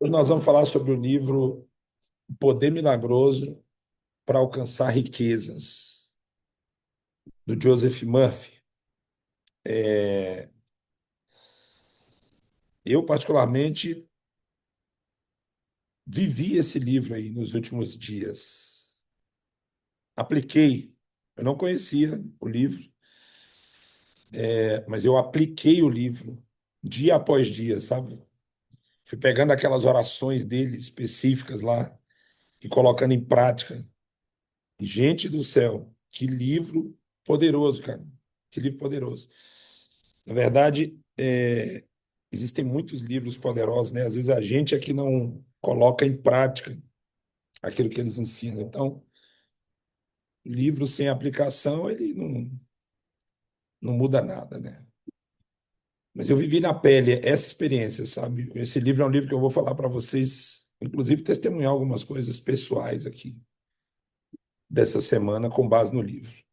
Hoje nós vamos falar sobre o livro O Poder Milagroso para Alcançar Riquezas, do Joseph Murphy. É, eu, particularmente, vivi esse livro aí nos últimos dias. Apliquei. Eu não conhecia o livro, mas eu apliquei o livro dia após dia, sabe? Fui pegando aquelas orações dele específicas lá e colocando em prática. Gente do céu, que livro poderoso, cara. Que livro poderoso. Na verdade, existem muitos livros poderosos, né? Às vezes a gente é que não coloca em prática aquilo que eles ensinam. Então, livro sem aplicação, ele não muda nada, né? Mas eu vivi na pele essa experiência, sabe? Esse livro é um livro que eu vou falar para vocês, inclusive testemunhar algumas coisas pessoais aqui dessa semana com base no livro.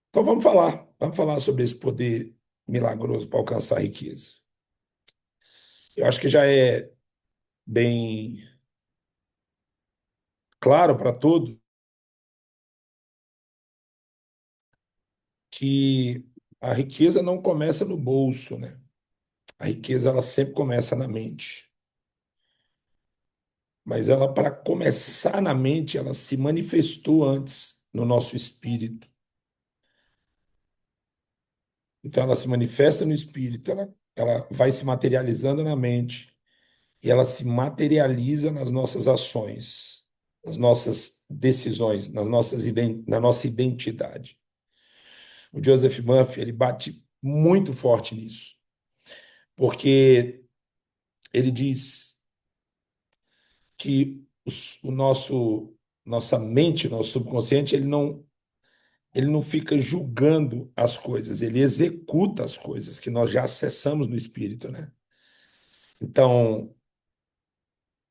Então vamos falar sobre esse poder milagroso para alcançar a riqueza. Eu acho que já é bem claro para todos que a riqueza não começa no bolso, né? A riqueza ela sempre começa na mente. Mas ela, para começar na mente, ela se manifestou antes no nosso espírito. Então ela se manifesta no espírito, ela vai se materializando na mente e ela se materializa nas nossas ações, nas nossas decisões, na nossa identidade. O Joseph Murphy, ele bate muito forte nisso, porque ele diz que o nossa mente, nosso subconsciente, ele não fica julgando as coisas, ele executa as coisas que nós já acessamos no espírito, né? Então,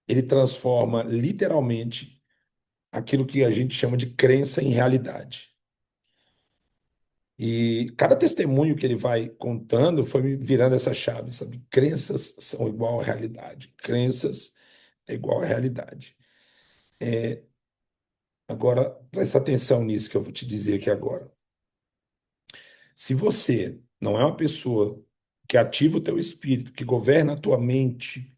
ele transforma literalmente aquilo que a gente chama de crença em realidade. E cada testemunho que ele vai contando foi me virando essa chave, sabe? Crenças são igual à realidade. Crenças é igual à realidade. Agora, presta atenção nisso que eu vou te dizer aqui agora. Se você não é uma pessoa que ativa o teu espírito, que governa a tua mente,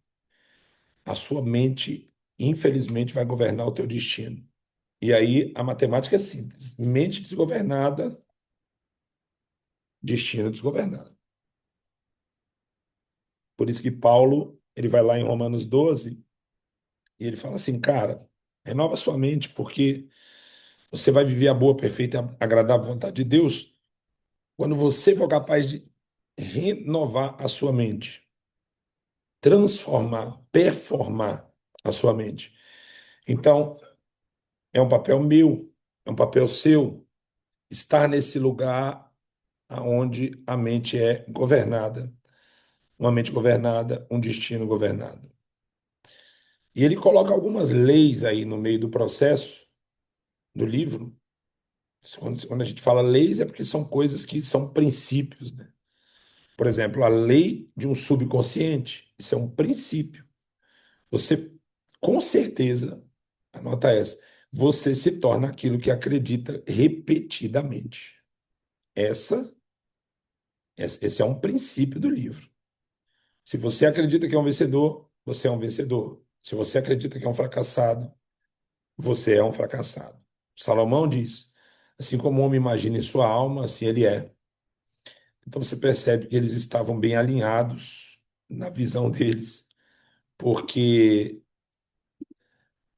a sua mente, infelizmente, vai governar o teu destino. E aí a matemática é simples. Mente desgovernada, destino desgovernado. Por isso que Paulo, ele vai lá em Romanos 12 e ele fala assim, cara, renova sua mente, porque você vai viver a boa, perfeita e agradável vontade de Deus quando você for capaz de renovar a sua mente, transformar, performar a sua mente. Então, é um papel meu, é um papel seu, estar nesse lugar onde a mente é governada, uma mente governada, um destino governado. E ele coloca algumas leis aí no meio do processo do livro. Quando a gente fala leis, é porque são coisas que são princípios, né? Por exemplo, a lei de um subconsciente, isso é um princípio. Você, com certeza, anota essa, você se torna aquilo que acredita repetidamente. Essa, esse é um princípio do livro. Se você acredita que é um vencedor, você é um vencedor. Se você acredita que é um fracassado, você é um fracassado. Salomão diz: assim como o homem imagina em sua alma, assim ele é. Então você percebe que eles estavam bem alinhados na visão deles, porque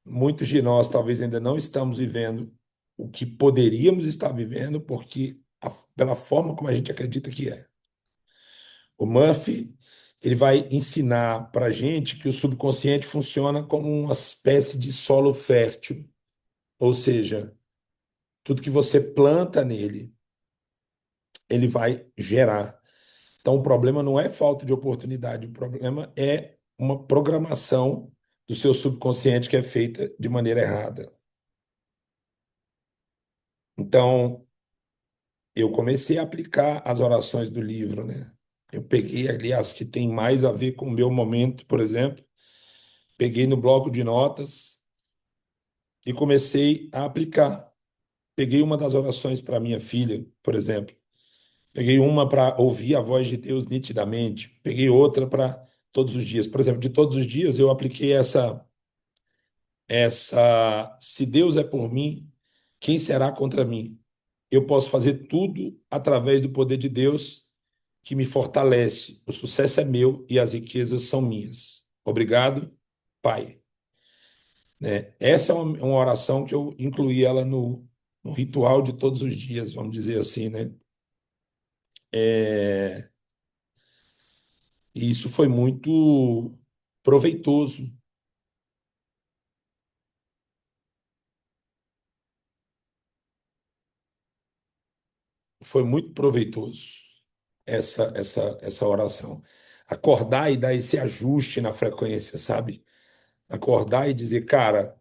muitos de nós talvez ainda não estamos vivendo o que poderíamos estar vivendo, porque pela forma como a gente acredita que é. O Murphy, ele vai ensinar para a gente que o subconsciente funciona como uma espécie de solo fértil, ou seja, tudo que você planta nele, ele vai gerar. Então, o problema não é falta de oportunidade, o problema é uma programação do seu subconsciente que é feita de maneira errada. Então, eu comecei a aplicar as orações do livro, né? Eu peguei ali as que têm mais a ver com o meu momento, por exemplo, peguei no bloco de notas e comecei a aplicar. Peguei uma das orações para minha filha, por exemplo. Peguei uma para ouvir a voz de Deus nitidamente. Peguei outra para todos os dias. Por exemplo, de todos os dias eu apliquei essa se Deus é por mim, quem será contra mim? Eu posso fazer tudo através do poder de Deus que me fortalece. O sucesso é meu e as riquezas são minhas. Obrigado, Pai. Né? Essa é uma oração que eu incluí ela no ritual de todos os dias, vamos dizer assim, né? É, e isso foi muito proveitoso, foi muito proveitoso essa oração. Acordar e dar esse ajuste na frequência, sabe? Acordar e dizer, cara,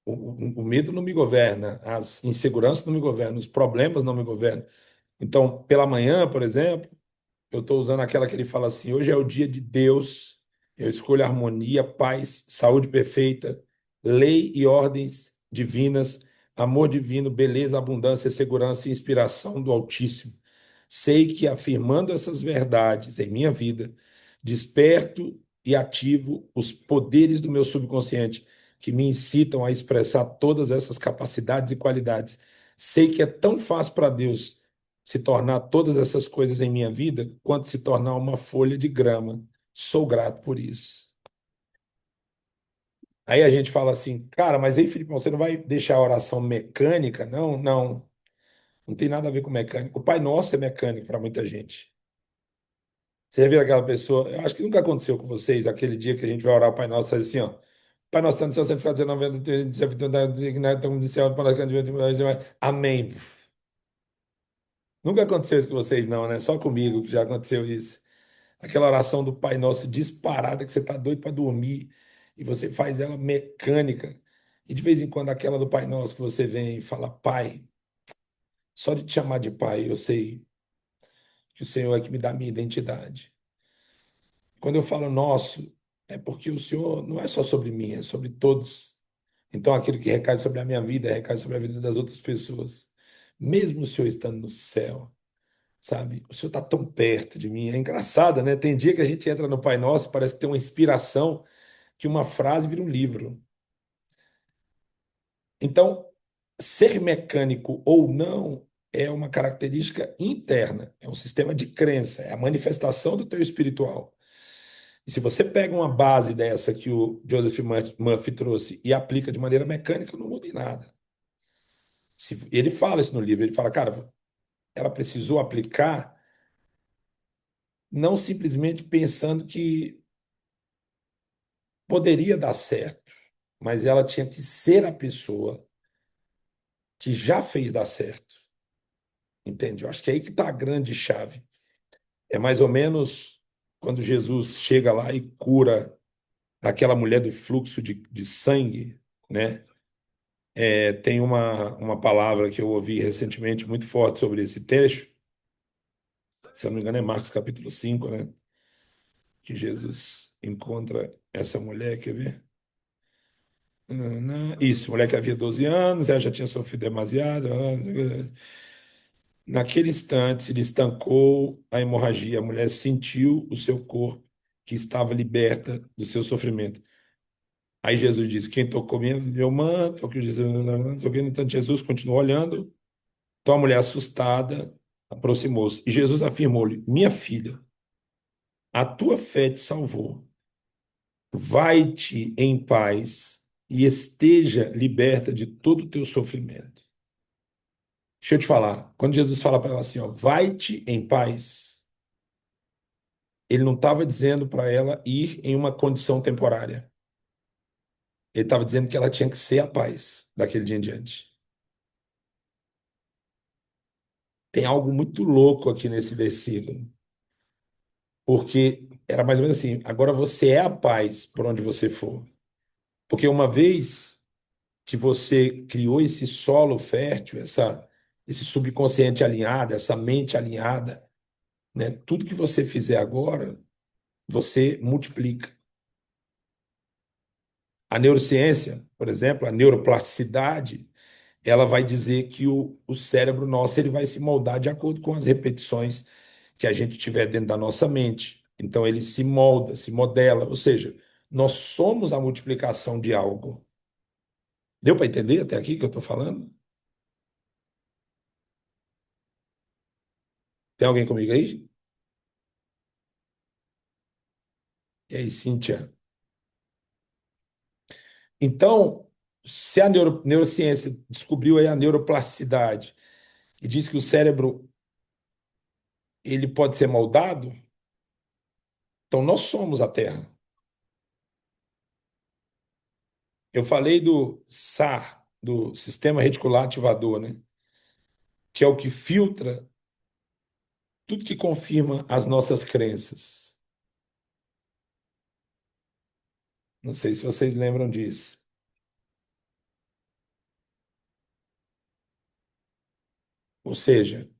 o medo não me governa, as inseguranças não me governam, os problemas não me governam. Então, pela manhã, por exemplo, eu estou usando aquela que ele fala assim: hoje é o dia de Deus, eu escolho harmonia, paz, saúde perfeita, lei e ordens divinas, amor divino, beleza, abundância, segurança e inspiração do Altíssimo. Sei que afirmando essas verdades em minha vida, desperto e ativo os poderes do meu subconsciente que me incitam a expressar todas essas capacidades e qualidades. Sei que é tão fácil para Deus se tornar todas essas coisas em minha vida, quanto se tornar uma folha de grama. Sou grato por isso. Aí a gente fala assim, cara, mas aí, Felipe, você não vai deixar a oração mecânica? Não, não. Não tem nada a ver com mecânico. O Pai Nosso é mecânico para muita gente. Você já viu aquela pessoa? Eu acho que nunca aconteceu com vocês, aquele dia que a gente vai orar o Pai Nosso, faz assim, ó. Pai Nosso, está no céu, santificado seja o nome do céu, amém. Nunca aconteceu isso com vocês, não, né? Só comigo que já aconteceu isso. Aquela oração do Pai Nosso disparada que você tá doido para dormir e você faz ela mecânica. E de vez em quando aquela do Pai Nosso que você vem e fala, Pai, só de te chamar de Pai, eu sei que o Senhor é que me dá a minha identidade. Quando eu falo nosso, é porque o Senhor não é só sobre mim, é sobre todos. Então aquilo que recai sobre a minha vida, recai sobre a vida das outras pessoas. Mesmo o Senhor estando no céu, sabe? O Senhor está tão perto de mim. É engraçado, né? Tem dia que a gente entra no Pai Nosso, parece que tem uma inspiração que uma frase vira um livro. Então, ser mecânico ou não é uma característica interna, é um sistema de crença, é a manifestação do teu espiritual. E se você pega uma base dessa que o Joseph Murphy trouxe e aplica de maneira mecânica, não muda em nada. Ele fala isso no livro, ele fala, cara, ela precisou aplicar não simplesmente pensando que poderia dar certo, mas ela tinha que ser a pessoa que já fez dar certo. Entende? Eu acho que é aí que está a grande chave. É mais ou menos quando Jesus chega lá e cura aquela mulher do fluxo de sangue, né? Tem uma palavra que eu ouvi recentemente muito forte sobre esse texto, se eu não me engano é Marcos capítulo 5, né? Que Jesus encontra essa mulher, quer ver? Isso, mulher que havia 12 anos, ela já tinha sofrido demasiado. Naquele instante, se lhe estancou a hemorragia. A mulher sentiu o seu corpo, que estava liberta do seu sofrimento. Aí Jesus disse: quem tocou meu manto? O que Jesus, não sei o quê. Então Jesus continuou olhando. Então a mulher, assustada, aproximou-se. E Jesus afirmou-lhe: minha filha, a tua fé te salvou. Vai-te em paz e esteja liberta de todo o teu sofrimento. Deixa eu te falar, quando Jesus fala para ela assim, ó, vai-te em paz, ele não estava dizendo para ela ir em uma condição temporária. Ele estava dizendo que ela tinha que ser a paz daquele dia em diante. Tem algo muito louco aqui nesse versículo, porque era mais ou menos assim: agora você é a paz por onde você for. Porque uma vez que você criou esse solo fértil, esse subconsciente alinhado, essa mente alinhada, né? Tudo que você fizer agora, você multiplica. A neurociência, por exemplo, a neuroplasticidade, ela vai dizer que o cérebro nosso ele vai se moldar de acordo com as repetições que a gente tiver dentro da nossa mente. Então ele se molda, se modela, ou seja, nós somos a multiplicação de algo. Deu para entender até aqui que eu estou falando? Tem alguém comigo aí? E aí, Cíntia? Então, se a neurociência descobriu aí a neuroplasticidade e diz que o cérebro ele pode ser moldado, então nós somos a Terra. Eu falei do SAR, do Sistema Reticular Ativador, né? Que é o que filtra tudo que confirma as nossas crenças. Não sei se vocês lembram disso. Ou seja,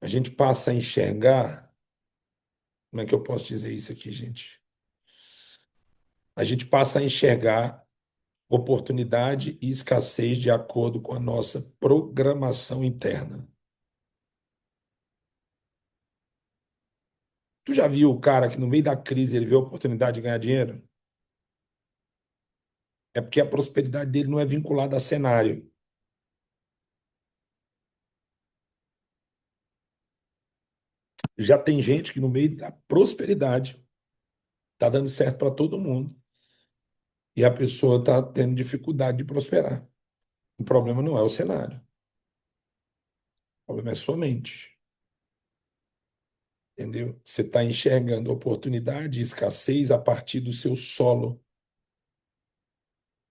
a gente passa a enxergar. Como é que eu posso dizer isso aqui, gente? A gente passa a enxergar oportunidade e escassez de acordo com a nossa programação interna. Tu já viu o cara que no meio da crise ele vê a oportunidade de ganhar dinheiro? É porque a prosperidade dele não é vinculada a cenário. Já tem gente que no meio da prosperidade tá dando certo para todo mundo e a pessoa tá tendo dificuldade de prosperar. O problema não é o cenário, o problema é sua mente, entendeu? Você está enxergando oportunidade e escassez a partir do seu solo.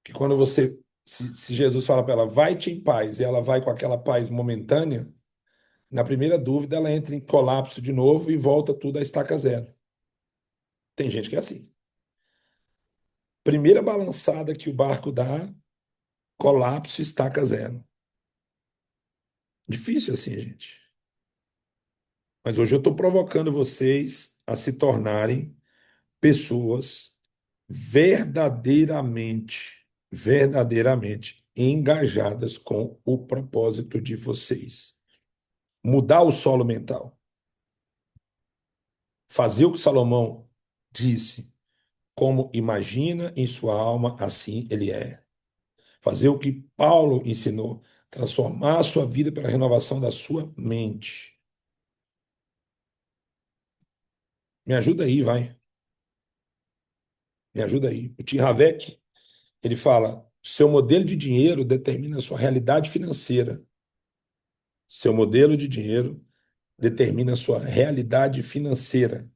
Que quando você, se Jesus fala para ela, vai-te em paz, e ela vai com aquela paz momentânea, na primeira dúvida ela entra em colapso de novo e volta tudo à estaca zero. Tem gente que é assim. Primeira balançada que o barco dá, colapso, estaca zero. Difícil assim, gente. Mas hoje eu estou provocando vocês a se tornarem pessoas verdadeiramente engajadas com o propósito de vocês. Mudar o solo mental. Fazer o que Salomão disse, como imagina em sua alma, assim ele é. Fazer o que Paulo ensinou, transformar a sua vida pela renovação da sua mente. Me ajuda aí, vai. Me ajuda aí. O Tim Havek, ele fala: seu modelo de dinheiro determina a sua realidade financeira. Seu modelo de dinheiro determina a sua realidade financeira.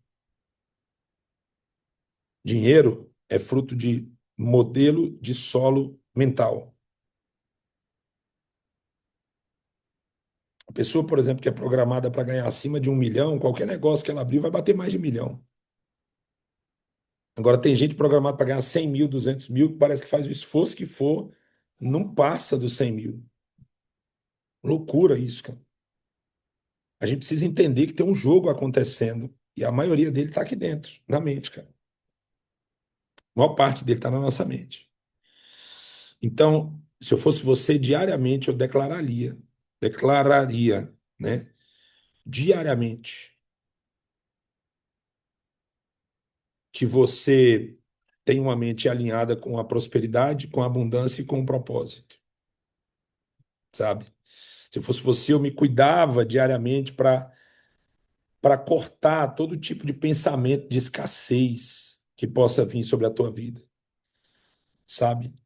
Dinheiro é fruto de modelo de solo mental. A pessoa, por exemplo, que é programada para ganhar acima de 1 milhão, qualquer negócio que ela abrir vai bater mais de 1 milhão. Agora, tem gente programada para ganhar 100 mil, 200 mil, que parece que faz o esforço que for, não passa dos 100 mil. Loucura isso, cara. A gente precisa entender que tem um jogo acontecendo e a maioria dele está aqui dentro, na mente, cara. A maior parte dele está na nossa mente. Então, se eu fosse você, diariamente eu declararia, né? Diariamente, que você tem uma mente alinhada com a prosperidade, com a abundância e com o propósito, sabe? Se eu fosse você, eu me cuidava diariamente para cortar todo tipo de pensamento de escassez que possa vir sobre a tua vida, sabe?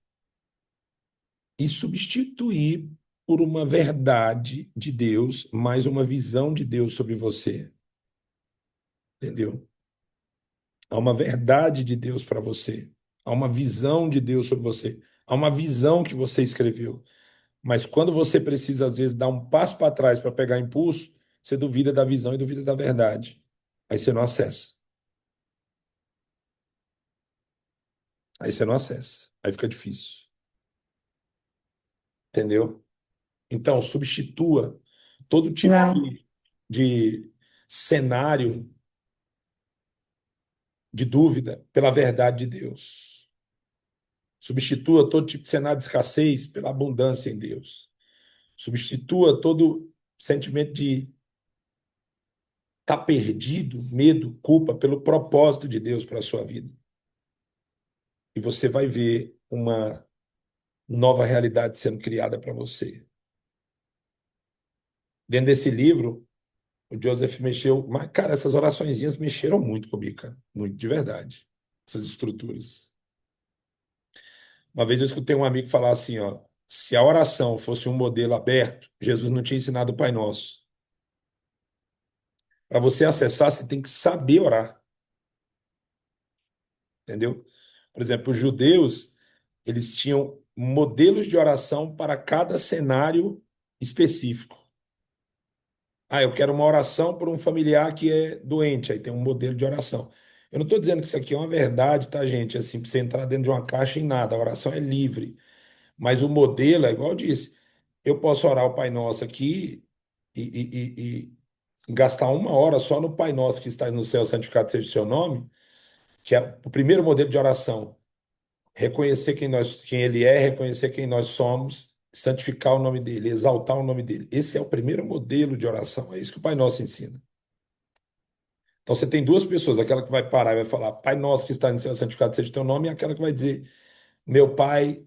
E substituir por uma verdade de Deus, mais uma visão de Deus sobre você, entendeu? Há uma verdade de Deus para você. Há uma visão de Deus sobre você. Há uma visão que você escreveu. Mas quando você precisa, às vezes, dar um passo para trás para pegar impulso, você duvida da visão e duvida da verdade. Aí você não acessa. Aí você não acessa. Aí fica difícil. Entendeu? Então, substitua todo tipo Não. de cenário de dúvida pela verdade de Deus. Substitua todo tipo de cenário de escassez pela abundância em Deus. Substitua todo sentimento de estar perdido, medo, culpa pelo propósito de Deus para a sua vida. E você vai ver uma nova realidade sendo criada para você. Dentro desse livro, o Joseph mexeu, mas, cara, essas oraçõezinhas mexeram muito comigo, cara. Muito, de verdade. Essas estruturas. Uma vez eu escutei um amigo falar assim, ó, se a oração fosse um modelo aberto, Jesus não tinha ensinado o Pai Nosso. Para você acessar, você tem que saber orar, entendeu? Por exemplo, os judeus, eles tinham modelos de oração para cada cenário específico. Ah, eu quero uma oração por um familiar que é doente, aí tem um modelo de oração. Eu não estou dizendo que isso aqui é uma verdade, tá, gente? Assim, para você entrar dentro de uma caixa em nada, a oração é livre. Mas o modelo é igual eu disse. Eu posso orar o Pai Nosso aqui e gastar uma hora só no Pai Nosso que está no céu, santificado seja o seu nome, que é o primeiro modelo de oração. Reconhecer quem Ele é, reconhecer quem nós somos, santificar o nome dele, exaltar o nome dele. Esse é o primeiro modelo de oração. É isso que o Pai Nosso ensina. Então você tem duas pessoas, aquela que vai parar e vai falar, Pai Nosso que está no céu, santificado seja o teu nome, e aquela que vai dizer, meu Pai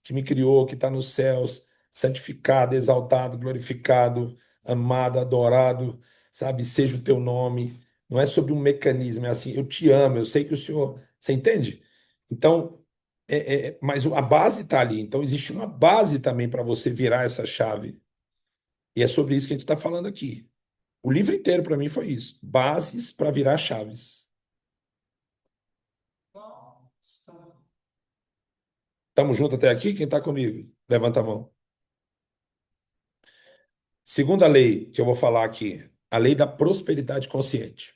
que me criou, que está nos céus, santificado, exaltado, glorificado, amado, adorado, sabe? Seja o teu nome. Não é sobre um mecanismo, é assim, eu te amo, eu sei que o Senhor. Você entende? Então, mas a base está ali. Então, existe uma base também para você virar essa chave. E é sobre isso que a gente está falando aqui. O livro inteiro, para mim, foi isso. Bases para virar chaves. Estamos juntos até aqui? Quem está comigo? Levanta a mão. Segunda lei que eu vou falar aqui, a lei da prosperidade consciente.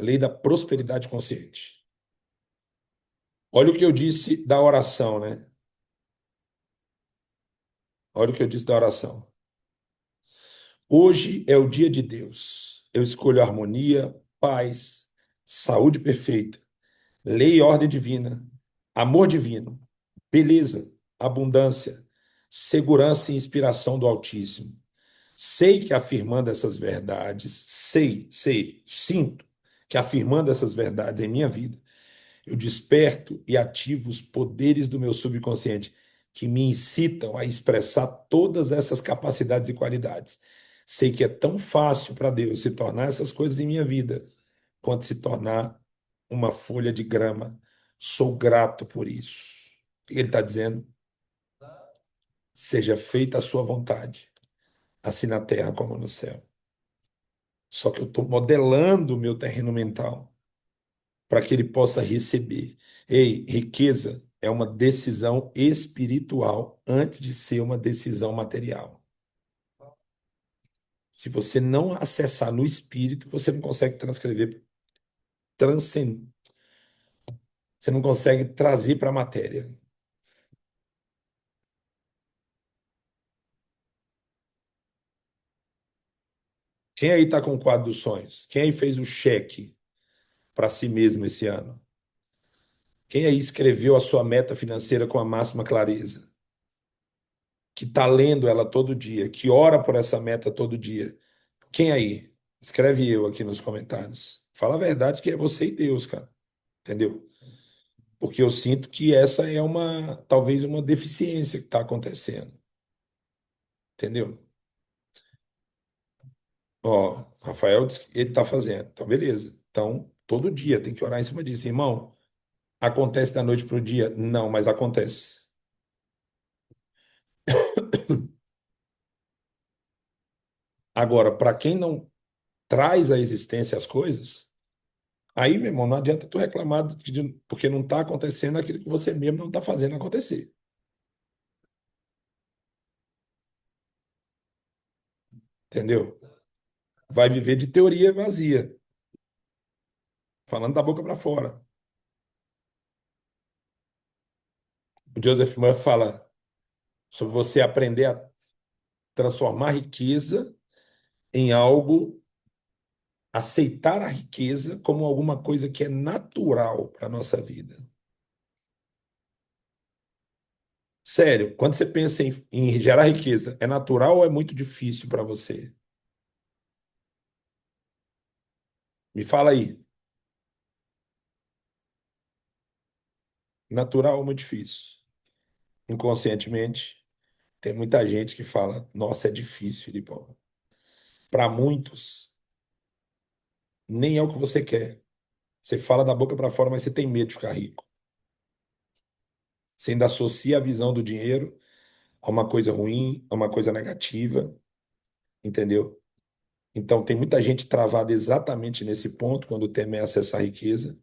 Lei da prosperidade consciente. Olha o que eu disse da oração, né? Olha o que eu disse da oração. Hoje é o dia de Deus. Eu escolho harmonia, paz, saúde perfeita, lei e ordem divina, amor divino, beleza, abundância, segurança e inspiração do Altíssimo. Sei que afirmando essas verdades, sinto que afirmando essas verdades em minha vida, eu desperto e ativo os poderes do meu subconsciente que me incitam a expressar todas essas capacidades e qualidades. Sei que é tão fácil para Deus se tornar essas coisas em minha vida quanto se tornar uma folha de grama. Sou grato por isso. O que ele está dizendo? Seja feita a sua vontade, assim na terra como no céu. Só que eu estou modelando o meu terreno mental para que ele possa receber. Ei, riqueza é uma decisão espiritual antes de ser uma decisão material. Se você não acessar no espírito, você não consegue transcrever, transcender, você não consegue trazer para a matéria. Quem aí está com o quadro dos sonhos? Quem aí fez o cheque para si mesmo esse ano? Quem aí escreveu a sua meta financeira com a máxima clareza? Que está lendo ela todo dia, que ora por essa meta todo dia? Quem aí? Escreve eu aqui nos comentários. Fala a verdade que é você e Deus, cara. Entendeu? Porque eu sinto que essa é talvez uma deficiência que está acontecendo. Entendeu? Ó, Rafael diz que ele está fazendo. Então, beleza. Então, todo dia tem que orar em cima disso. Irmão, acontece da noite para o dia? Não, mas acontece. Agora, para quem não traz à existência as coisas, aí, meu irmão, não adianta tu reclamar porque não está acontecendo aquilo que você mesmo não está fazendo acontecer. Entendeu? Vai viver de teoria vazia, falando da boca para fora. O Joseph Murphy fala sobre você aprender a transformar a riqueza em algo, aceitar a riqueza como alguma coisa que é natural para a nossa vida. Sério, quando você pensa em gerar riqueza, é natural ou é muito difícil para você? Me fala aí. Natural ou muito difícil? Inconscientemente, tem muita gente que fala: Nossa, é difícil, Filipão. Para muitos, nem é o que você quer. Você fala da boca para fora, mas você tem medo de ficar rico. Você ainda associa a visão do dinheiro a uma coisa ruim, a uma coisa negativa, entendeu? Então, tem muita gente travada exatamente nesse ponto quando teme acessar a riqueza,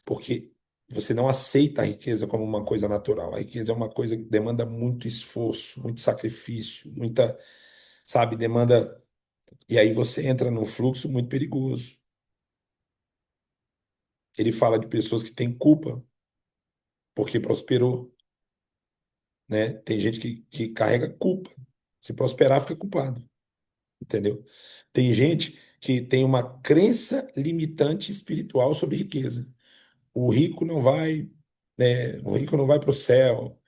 porque você não aceita a riqueza como uma coisa natural. A riqueza é uma coisa que demanda muito esforço, muito sacrifício, muita, sabe, demanda. E aí você entra num fluxo muito perigoso. Ele fala de pessoas que têm culpa porque prosperou, né? Tem gente que carrega culpa. Se prosperar, fica culpado, entendeu? Tem gente que tem uma crença limitante espiritual sobre riqueza. O rico não vai, né? O rico não vai para o céu.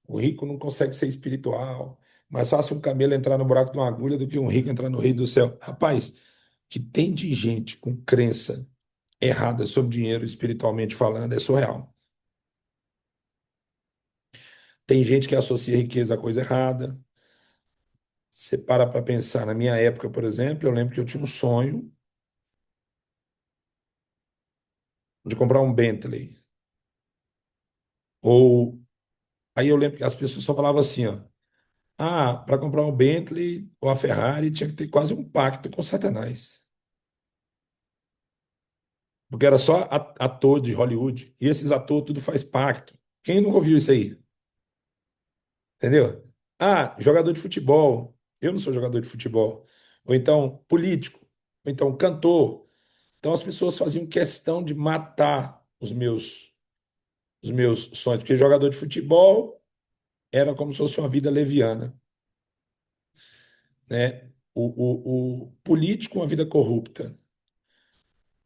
O rico não consegue ser espiritual. Mais fácil um camelo entrar no buraco de uma agulha do que um rico entrar no reino do céu. Rapaz, que tem de gente com crença errada sobre dinheiro, espiritualmente falando, é surreal. Tem gente que associa riqueza a coisa errada. Você para pensar, na minha época, por exemplo, eu lembro que eu tinha um sonho de comprar um Bentley. Ou aí eu lembro que as pessoas só falavam assim, ó. Ah, para comprar um Bentley ou a Ferrari tinha que ter quase um pacto com Satanás. Porque era só ator de Hollywood. E esses atores tudo faz pacto. Quem nunca ouviu isso aí? Entendeu? Ah, jogador de futebol. Eu não sou jogador de futebol. Ou então político. Ou então cantor. Então as pessoas faziam questão de matar os meus sonhos. Porque jogador de futebol era como se fosse uma vida leviana, né? O político, uma vida corrupta.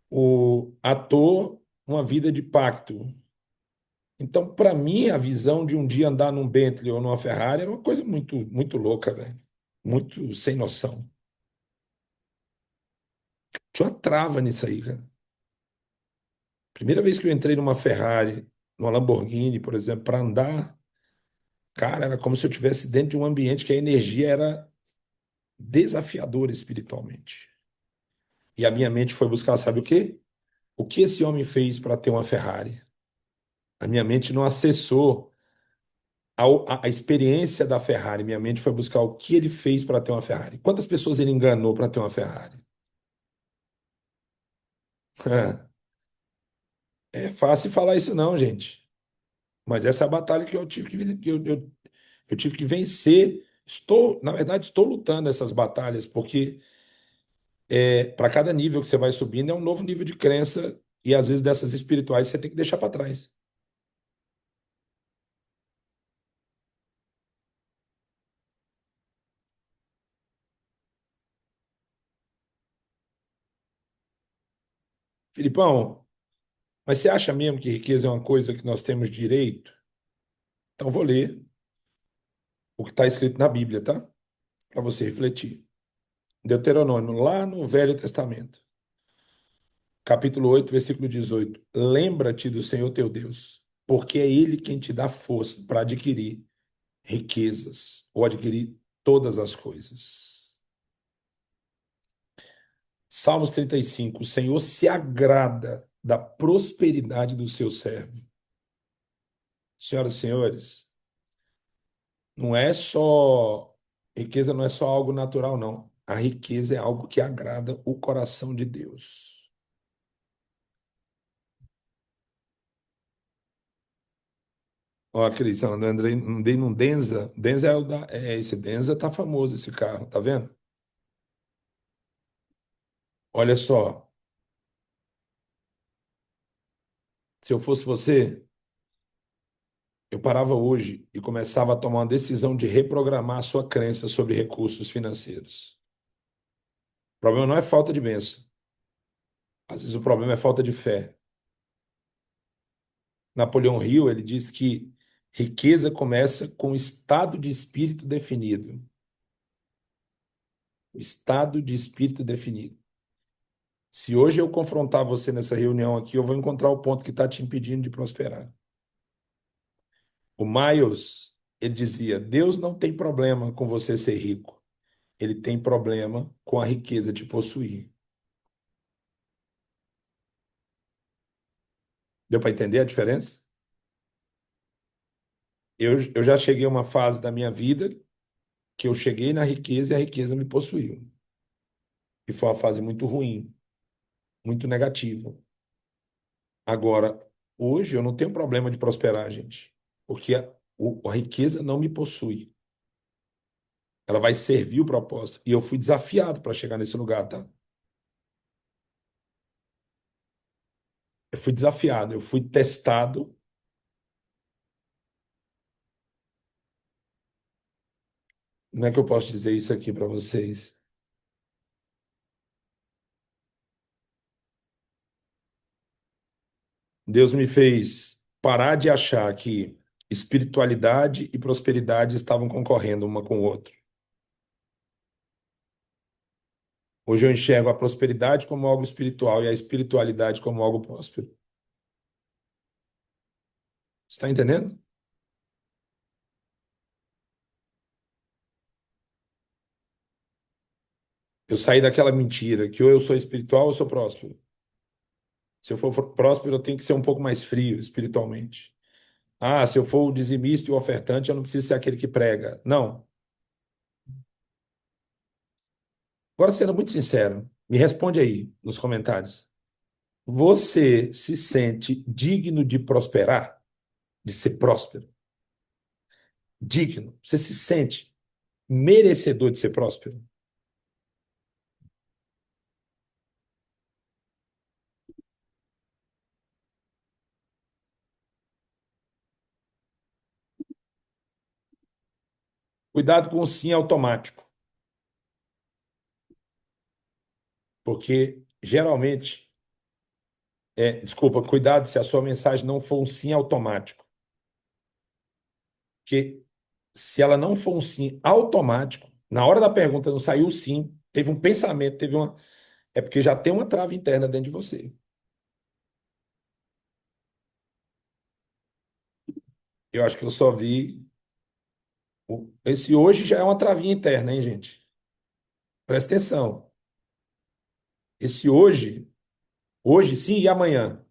O ator, uma vida de pacto. Então, para mim, a visão de um dia andar num Bentley ou numa Ferrari era uma coisa muito, muito louca, velho. Muito sem noção. Tinha uma trava nisso aí, cara. Primeira vez que eu entrei numa Ferrari, numa Lamborghini, por exemplo, para andar, cara, era como se eu estivesse dentro de um ambiente que a energia era desafiadora espiritualmente. E a minha mente foi buscar, sabe o quê? O que esse homem fez para ter uma Ferrari? A minha mente não acessou a experiência da Ferrari. Minha mente foi buscar o que ele fez para ter uma Ferrari. Quantas pessoas ele enganou para ter uma Ferrari? É fácil falar isso não, gente. Mas essa é a batalha que eu tive eu tive que vencer. Na verdade, estou lutando essas batalhas, porque para cada nível que você vai subindo é um novo nível de crença, e às vezes dessas espirituais você tem que deixar para trás. Filipão, mas você acha mesmo que riqueza é uma coisa que nós temos direito? Então vou ler o que está escrito na Bíblia, tá? Para você refletir. Deuteronômio, lá no Velho Testamento, capítulo 8, versículo 18. Lembra-te do Senhor teu Deus, porque é Ele quem te dá força para adquirir riquezas ou adquirir todas as coisas. Salmos 35. O Senhor se agrada da prosperidade do seu servo. Senhoras e senhores, não é só riqueza, não é só algo natural, não. A riqueza é algo que agrada o coração de Deus. Ó, Cris, eu andei num Denza. Denza é o da. É, esse Denza tá famoso, esse carro, tá vendo? Olha só, se eu fosse você, eu parava hoje e começava a tomar uma decisão de reprogramar a sua crença sobre recursos financeiros. O problema não é falta de bênção. Às vezes o problema é falta de fé. Napoleão Hill, ele disse que Riqueza começa com estado de espírito definido. Estado de espírito definido. Se hoje eu confrontar você nessa reunião aqui, eu vou encontrar o ponto que está te impedindo de prosperar. O Miles, ele dizia: Deus não tem problema com você ser rico. Ele tem problema com a riqueza te possuir. Deu para entender a diferença? Eu já cheguei a uma fase da minha vida que eu cheguei na riqueza e a riqueza me possuiu. E foi uma fase muito ruim, muito negativa. Agora, hoje eu não tenho problema de prosperar, gente, porque a riqueza não me possui. Ela vai servir o propósito. E eu fui desafiado para chegar nesse lugar, tá? Eu fui desafiado, eu fui testado. Como é que eu posso dizer isso aqui para vocês? Deus me fez parar de achar que espiritualidade e prosperidade estavam concorrendo uma com o outro. Hoje eu enxergo a prosperidade como algo espiritual e a espiritualidade como algo próspero. Está entendendo? Eu saí daquela mentira que ou eu sou espiritual ou eu sou próspero. Se eu for próspero, eu tenho que ser um pouco mais frio espiritualmente. Ah, se eu for o dizimista e o ofertante, eu não preciso ser aquele que prega. Não. Agora, sendo muito sincero, me responde aí nos comentários. Você se sente digno de prosperar? De ser próspero? Digno? Você se sente merecedor de ser próspero? Cuidado com o sim automático, porque geralmente, desculpa, cuidado se a sua mensagem não for um sim automático, porque se ela não for um sim automático, na hora da pergunta não saiu o sim, teve um pensamento, é porque já tem uma trava interna dentro de você. Eu acho que eu só vi. Esse hoje já é uma travinha interna, hein, gente? Presta atenção. Esse hoje sim e amanhã.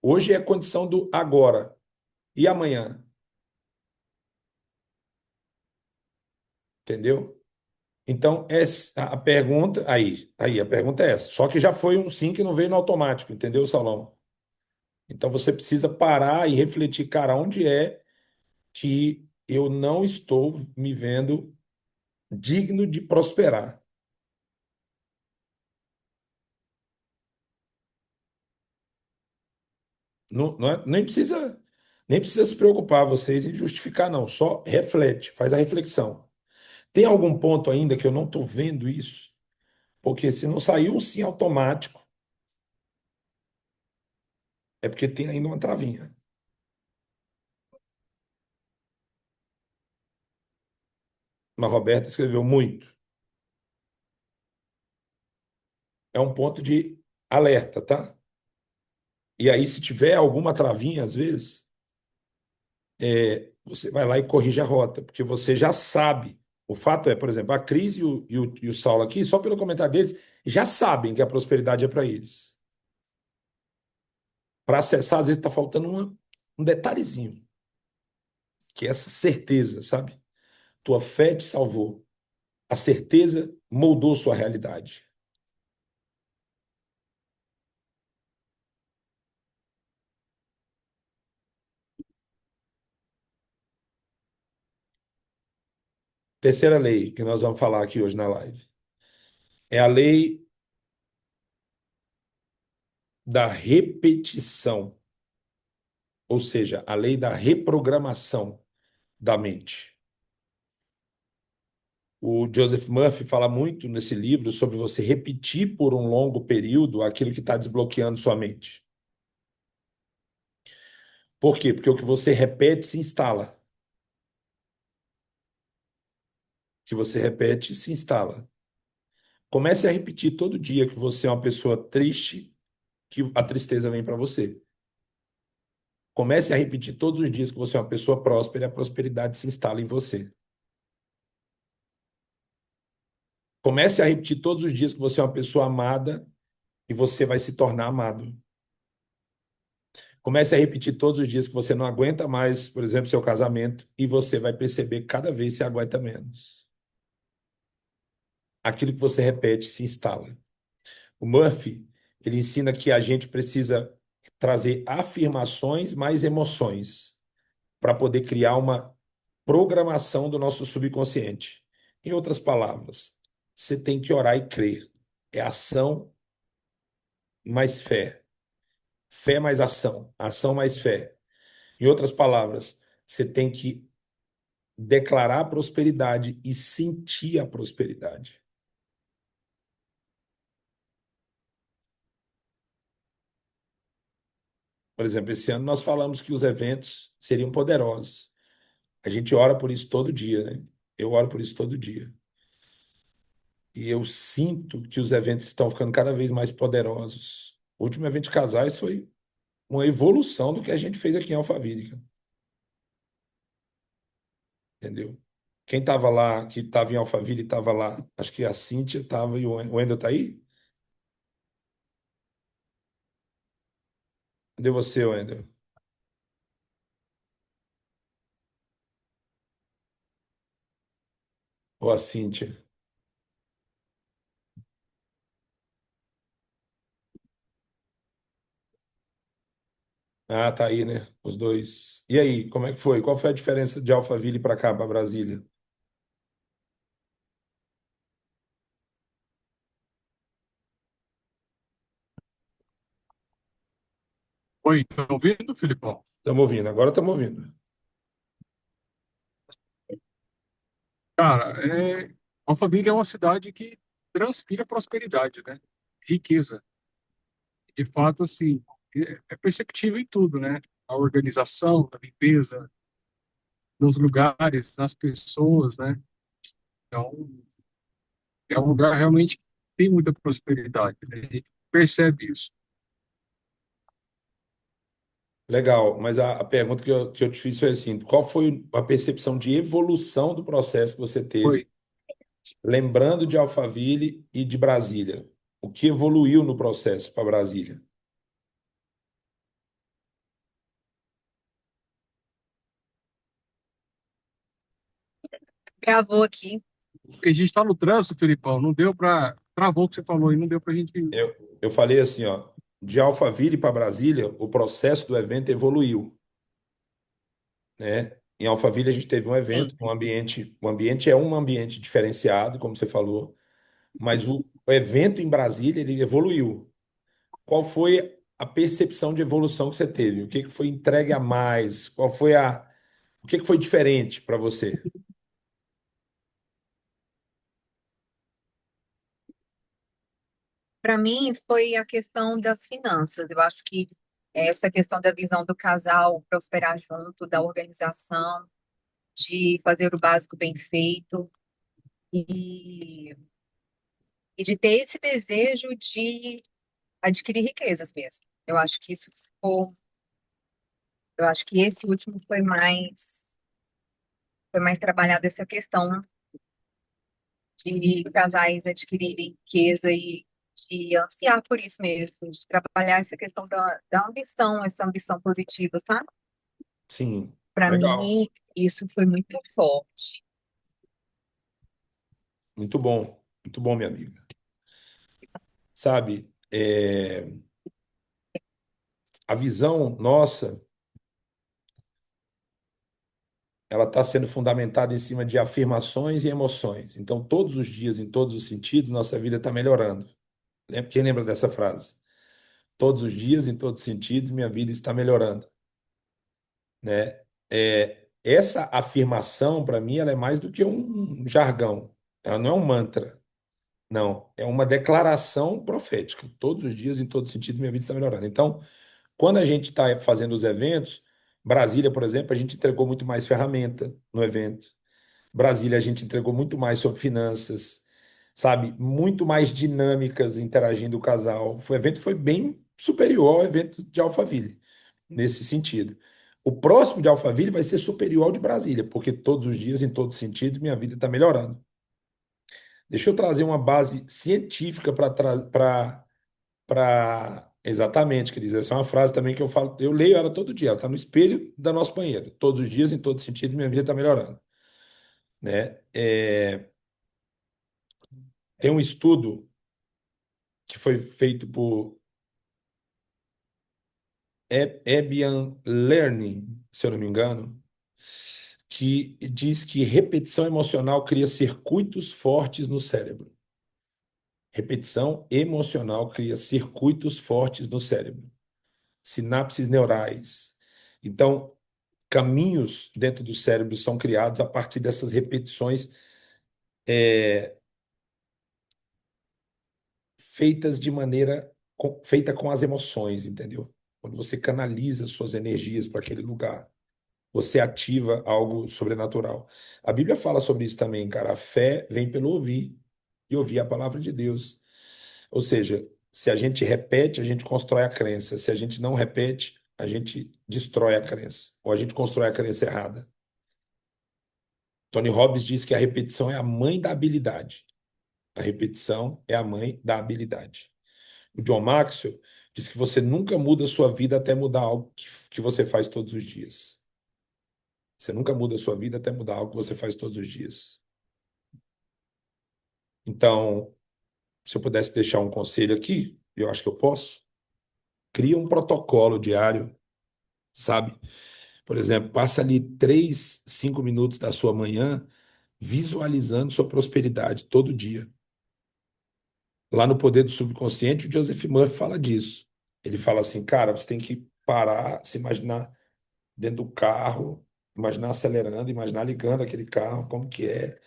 Hoje é a condição do agora e amanhã, entendeu? Então, a pergunta, a pergunta é essa. Só que já foi um sim que não veio no automático, entendeu, Salão? Então você precisa parar e refletir, cara, onde é que eu não estou me vendo digno de prosperar? Nem precisa se preocupar vocês em justificar, não. Só reflete, faz a reflexão. Tem algum ponto ainda que eu não estou vendo isso? Porque se não saiu um sim automático, é porque tem ainda uma travinha. Mas a Roberta escreveu muito. É um ponto de alerta, tá? E aí, se tiver alguma travinha, às vezes, você vai lá e corrige a rota, porque você já sabe. O fato é, por exemplo, a Cris e o Saulo aqui, só pelo comentário deles, já sabem que a prosperidade é para eles. Para acessar, às vezes está faltando um detalhezinho, que é essa certeza, sabe? Tua fé te salvou. A certeza moldou sua realidade. Terceira lei que nós vamos falar aqui hoje na live é a lei da repetição, ou seja, a lei da reprogramação da mente. O Joseph Murphy fala muito nesse livro sobre você repetir por um longo período aquilo que está desbloqueando sua mente. Por quê? Porque o que você repete se instala. O que você repete se instala. Comece a repetir todo dia que você é uma pessoa triste, que a tristeza vem para você. Comece a repetir todos os dias que você é uma pessoa próspera e a prosperidade se instala em você. Comece a repetir todos os dias que você é uma pessoa amada e você vai se tornar amado. Comece a repetir todos os dias que você não aguenta mais, por exemplo, seu casamento e você vai perceber que cada vez você aguenta menos. Aquilo que você repete se instala. O Murphy, ele ensina que a gente precisa trazer afirmações mais emoções para poder criar uma programação do nosso subconsciente. Em outras palavras, você tem que orar e crer. É ação mais fé. Fé mais ação. Ação mais fé. Em outras palavras, você tem que declarar a prosperidade e sentir a prosperidade. Por exemplo, esse ano nós falamos que os eventos seriam poderosos. A gente ora por isso todo dia, né? Eu oro por isso todo dia. E eu sinto que os eventos estão ficando cada vez mais poderosos. O último evento de casais foi uma evolução do que a gente fez aqui em Alphaville, cara, entendeu? Quem estava lá, que estava em Alphaville, estava lá. Acho que a Cíntia estava e o Wendel tá aí? Cadê você, Wendel? Ou a Cíntia? Ah, tá aí, né? Os dois. E aí, como é que foi? Qual foi a diferença de Alphaville para cá, para Brasília? Oi, tá ouvindo, Filipão? Estamos ouvindo, agora estamos ouvindo. Cara, Alphaville é uma cidade que transpira prosperidade, né? Riqueza. De fato, assim, é perceptível em tudo, né? A organização, a limpeza, nos lugares, nas pessoas, né? Então, é um lugar realmente que tem muita prosperidade, né? A gente percebe isso. Legal, mas a pergunta que eu te fiz foi assim: qual foi a percepção de evolução do processo que você teve, Oi. lembrando de Alphaville e de Brasília? O que evoluiu no processo para Brasília? Gravou aqui. Porque a gente está no trânsito, Filipão, não deu para... Travou o que você falou e não deu para a gente... Eu falei assim, ó, de Alphaville para Brasília, o processo do evento evoluiu, né? Em Alphaville a gente teve um evento, Sim. o ambiente é um ambiente diferenciado, como você falou, mas o evento em Brasília ele evoluiu. Qual foi a percepção de evolução que você teve? O que que foi entregue a mais? O que que foi diferente para você? Para mim, foi a questão das finanças. Eu acho que essa questão da visão do casal prosperar junto, da organização, de fazer o básico bem feito e, e de ter esse desejo de adquirir riquezas mesmo. Eu acho que isso ficou, eu acho que esse último foi mais trabalhado essa questão de casais adquirirem riqueza e de ansiar por isso mesmo, de trabalhar essa questão da ambição, essa ambição positiva, sabe? Sim, Para legal, mim, isso foi muito forte. muito bom, minha amiga. Sabe, a visão nossa, ela está sendo fundamentada em cima de afirmações e emoções. Então, todos os dias, em todos os sentidos, nossa vida está melhorando. Quem lembra dessa frase? Todos os dias, em todos os sentidos, minha vida está melhorando, né? Essa afirmação, para mim, ela é mais do que um jargão. Ela não é um mantra. Não, é uma declaração profética. Todos os dias, em todo sentido, minha vida está melhorando. Então, quando a gente está fazendo os eventos, Brasília, por exemplo, a gente entregou muito mais ferramenta no evento. Brasília, a gente entregou muito mais sobre finanças, sabe? Muito mais dinâmicas interagindo o casal. O evento foi bem superior ao evento de Alphaville, nesse sentido. O próximo de Alphaville vai ser superior ao de Brasília, porque todos os dias, em todos os sentidos, minha vida está melhorando. Deixa eu trazer uma base científica para. Exatamente, Cris. Essa é uma frase também que eu falo, eu leio ela todo dia, ela está no espelho da nosso banheiro. Todos os dias, em todo sentido, minha vida está melhorando, né? Tem um estudo que foi feito por Ebian Learning, se eu não me engano, que diz que repetição emocional cria circuitos fortes no cérebro. Repetição emocional cria circuitos fortes no cérebro, sinapses neurais. Então, caminhos dentro do cérebro são criados a partir dessas repetições feitas de maneira feita com as emoções, entendeu? Quando você canaliza suas energias para aquele lugar, você ativa algo sobrenatural. A Bíblia fala sobre isso também, cara. A fé vem pelo ouvir e ouvir a palavra de Deus. Ou seja, se a gente repete, a gente constrói a crença. Se a gente não repete, a gente destrói a crença. Ou a gente constrói a crença errada. Tony Robbins diz que a repetição é a mãe da habilidade. A repetição é a mãe da habilidade. O John Maxwell diz que você nunca muda a sua vida até mudar algo que você faz todos os dias. Você nunca muda a sua vida até mudar algo que você faz todos os dias. Então, se eu pudesse deixar um conselho aqui, eu acho que eu posso. Cria um protocolo diário, sabe? Por exemplo, passa ali 3, 5 minutos da sua manhã visualizando sua prosperidade todo dia. Lá no Poder do Subconsciente, o Joseph Murphy fala disso. Ele fala assim, cara, você tem que parar, se imaginar dentro do carro, imaginar acelerando, imaginar ligando aquele carro, como que é,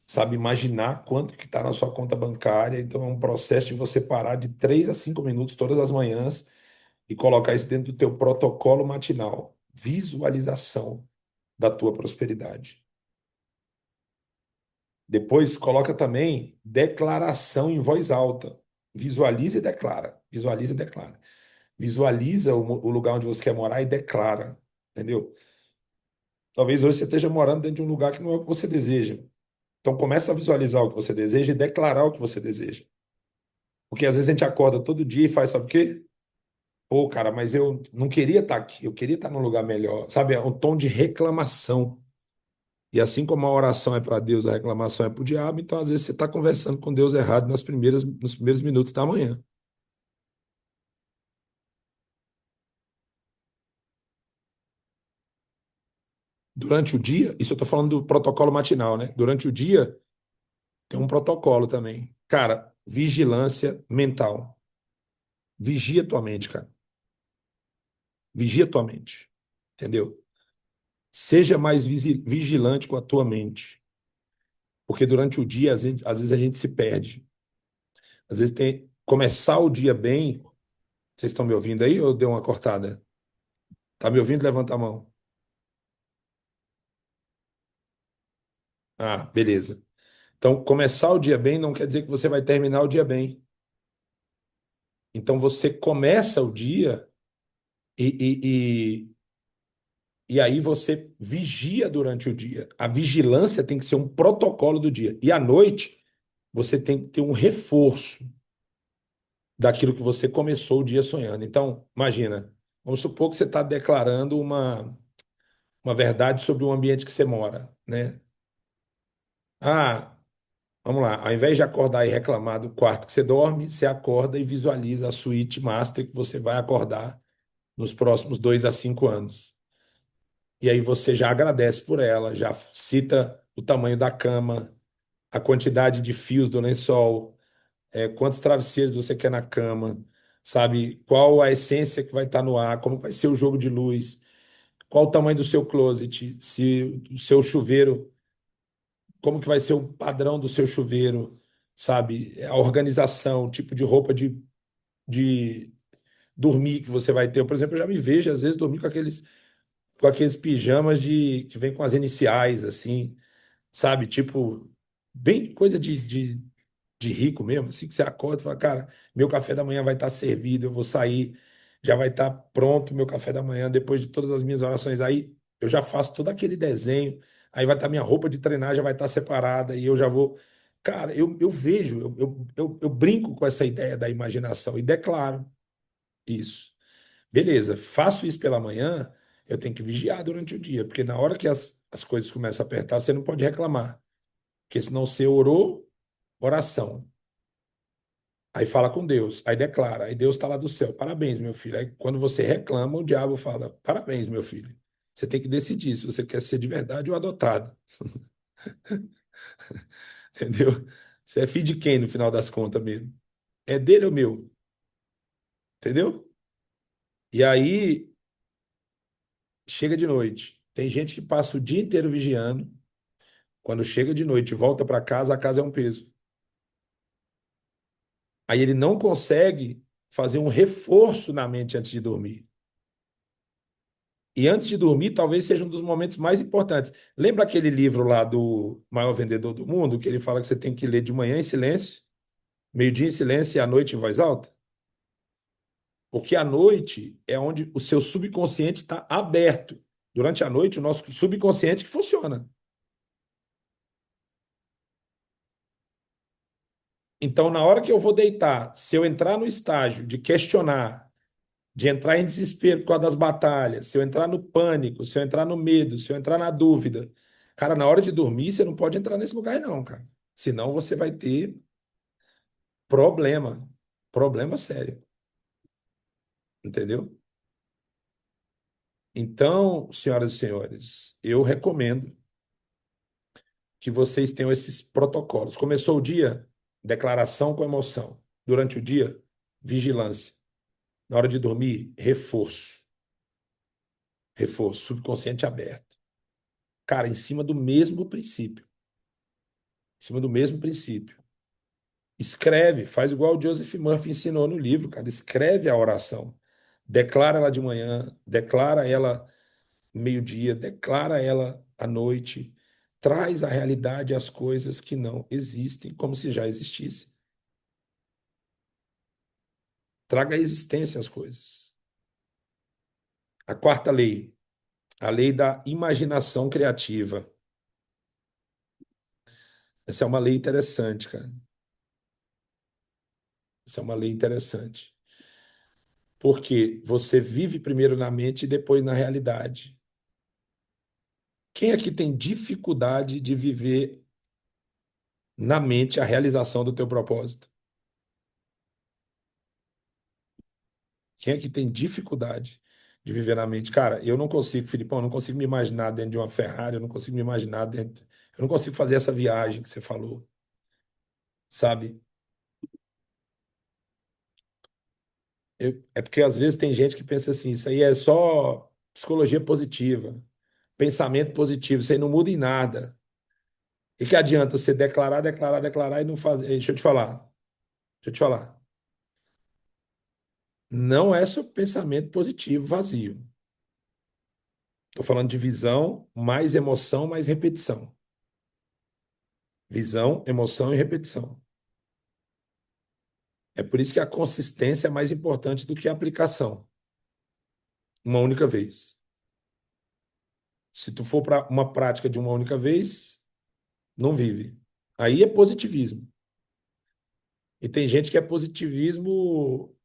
sabe? Imaginar quanto que está na sua conta bancária. Então, é um processo de você parar de 3 a 5 minutos todas as manhãs e colocar isso dentro do teu protocolo matinal. Visualização da tua prosperidade. Depois, coloca também declaração em voz alta. Visualiza e declara. Visualiza e declara. Visualiza o lugar onde você quer morar e declara. Entendeu? Talvez hoje você esteja morando dentro de um lugar que não é o que você deseja. Então começa a visualizar o que você deseja e declarar o que você deseja. Porque às vezes a gente acorda todo dia e faz, sabe o quê? Pô, cara, mas eu não queria estar aqui, eu queria estar num lugar melhor. Sabe, é um tom de reclamação. E assim como a oração é para Deus, a reclamação é para o diabo, então às vezes você está conversando com Deus errado nos primeiros minutos da manhã. Durante o dia, isso eu estou falando do protocolo matinal, né? Durante o dia, tem um protocolo também. Cara, vigilância mental. Vigia tua mente, cara. Vigia tua mente. Entendeu? Seja mais vigilante com a tua mente. Porque durante o dia, às vezes a gente se perde. Às vezes tem. Começar o dia bem. Vocês estão me ouvindo aí ou deu uma cortada? Tá me ouvindo? Levanta a mão. Ah, beleza. Então, começar o dia bem não quer dizer que você vai terminar o dia bem. Então, você começa o dia e, e aí você vigia durante o dia. A vigilância tem que ser um protocolo do dia. E à noite, você tem que ter um reforço daquilo que você começou o dia sonhando. Então, imagina, vamos supor que você está declarando uma verdade sobre o ambiente que você mora, né? Ah, vamos lá, ao invés de acordar e reclamar do quarto que você dorme, você acorda e visualiza a suíte master que você vai acordar nos próximos 2 a 5 anos. E aí você já agradece por ela, já cita o tamanho da cama, a quantidade de fios do lençol, quantos travesseiros você quer na cama, sabe? Qual a essência que vai estar no ar, como vai ser o jogo de luz, qual o tamanho do seu closet, se o seu chuveiro, como que vai ser o padrão do seu chuveiro, sabe? A organização, o tipo de roupa de dormir que você vai ter. Por exemplo, eu já me vejo, às vezes, dormir com aqueles. com aqueles pijamas que vem com as iniciais, assim, sabe? Tipo, bem coisa de rico mesmo, assim, que você acorda e fala, cara, meu café da manhã vai estar servido, eu vou sair, já vai estar pronto meu café da manhã, depois de todas as minhas orações. Aí eu já faço todo aquele desenho, aí vai estar minha roupa de treinar, já vai estar separada, e eu já vou. Cara, eu vejo, eu brinco com essa ideia da imaginação e declaro isso. Beleza, faço isso pela manhã, eu tenho que vigiar durante o dia, porque na hora que as coisas começam a apertar, você não pode reclamar, porque senão você orou, oração. Aí fala com Deus, aí declara, aí Deus está lá do céu. Parabéns, meu filho. Aí quando você reclama, o diabo fala: Parabéns, meu filho. Você tem que decidir se você quer ser de verdade ou adotado. Entendeu? Você é filho de quem no final das contas mesmo? É dele ou meu? Entendeu? E aí chega de noite. Tem gente que passa o dia inteiro vigiando. Quando chega de noite e volta para casa, a casa é um peso. Aí ele não consegue fazer um reforço na mente antes de dormir. E antes de dormir, talvez seja um dos momentos mais importantes. Lembra aquele livro lá do Maior Vendedor do Mundo, que ele fala que você tem que ler de manhã em silêncio, meio-dia em silêncio e à noite em voz alta? Porque à noite é onde o seu subconsciente está aberto. Durante a noite, o nosso subconsciente que funciona. Então, na hora que eu vou deitar, se eu entrar no estágio de questionar, de entrar em desespero por causa das batalhas, se eu entrar no pânico, se eu entrar no medo, se eu entrar na dúvida, cara, na hora de dormir, você não pode entrar nesse lugar, não, cara. Senão você vai ter problema, problema sério, entendeu? Então, senhoras e senhores, eu recomendo que vocês tenham esses protocolos. Começou o dia, declaração com emoção. Durante o dia, vigilância. Na hora de dormir, reforço. Reforço, subconsciente aberto. Cara, em cima do mesmo princípio. Em cima do mesmo princípio. Escreve, faz igual o Joseph Murphy ensinou no livro, cara. Escreve a oração. Declara ela de manhã, declara ela meio-dia, declara ela à noite. Traz a realidade às coisas que não existem, como se já existissem. Traga a existência às coisas. A quarta lei, a lei da imaginação criativa. Essa é uma lei interessante, cara. Essa é uma lei interessante. Porque você vive primeiro na mente e depois na realidade. Quem aqui tem dificuldade de viver na mente a realização do teu propósito? Quem aqui tem dificuldade de viver na mente? Cara, eu não consigo, Filipão, eu não consigo me imaginar dentro de uma Ferrari, eu não consigo me imaginar dentro. Eu não consigo fazer essa viagem que você falou, sabe? É porque às vezes tem gente que pensa assim, isso aí é só psicologia positiva, pensamento positivo, isso aí não muda em nada. E que adianta você declarar, declarar, declarar e não fazer. Deixa eu te falar. Deixa eu te falar. Não é só pensamento positivo vazio. Estou falando de visão, mais emoção, mais repetição. Visão, emoção e repetição. É por isso que a consistência é mais importante do que a aplicação. Uma única vez. Se tu for para uma prática de uma única vez, não vive. Aí é positivismo. E tem gente que é positivismo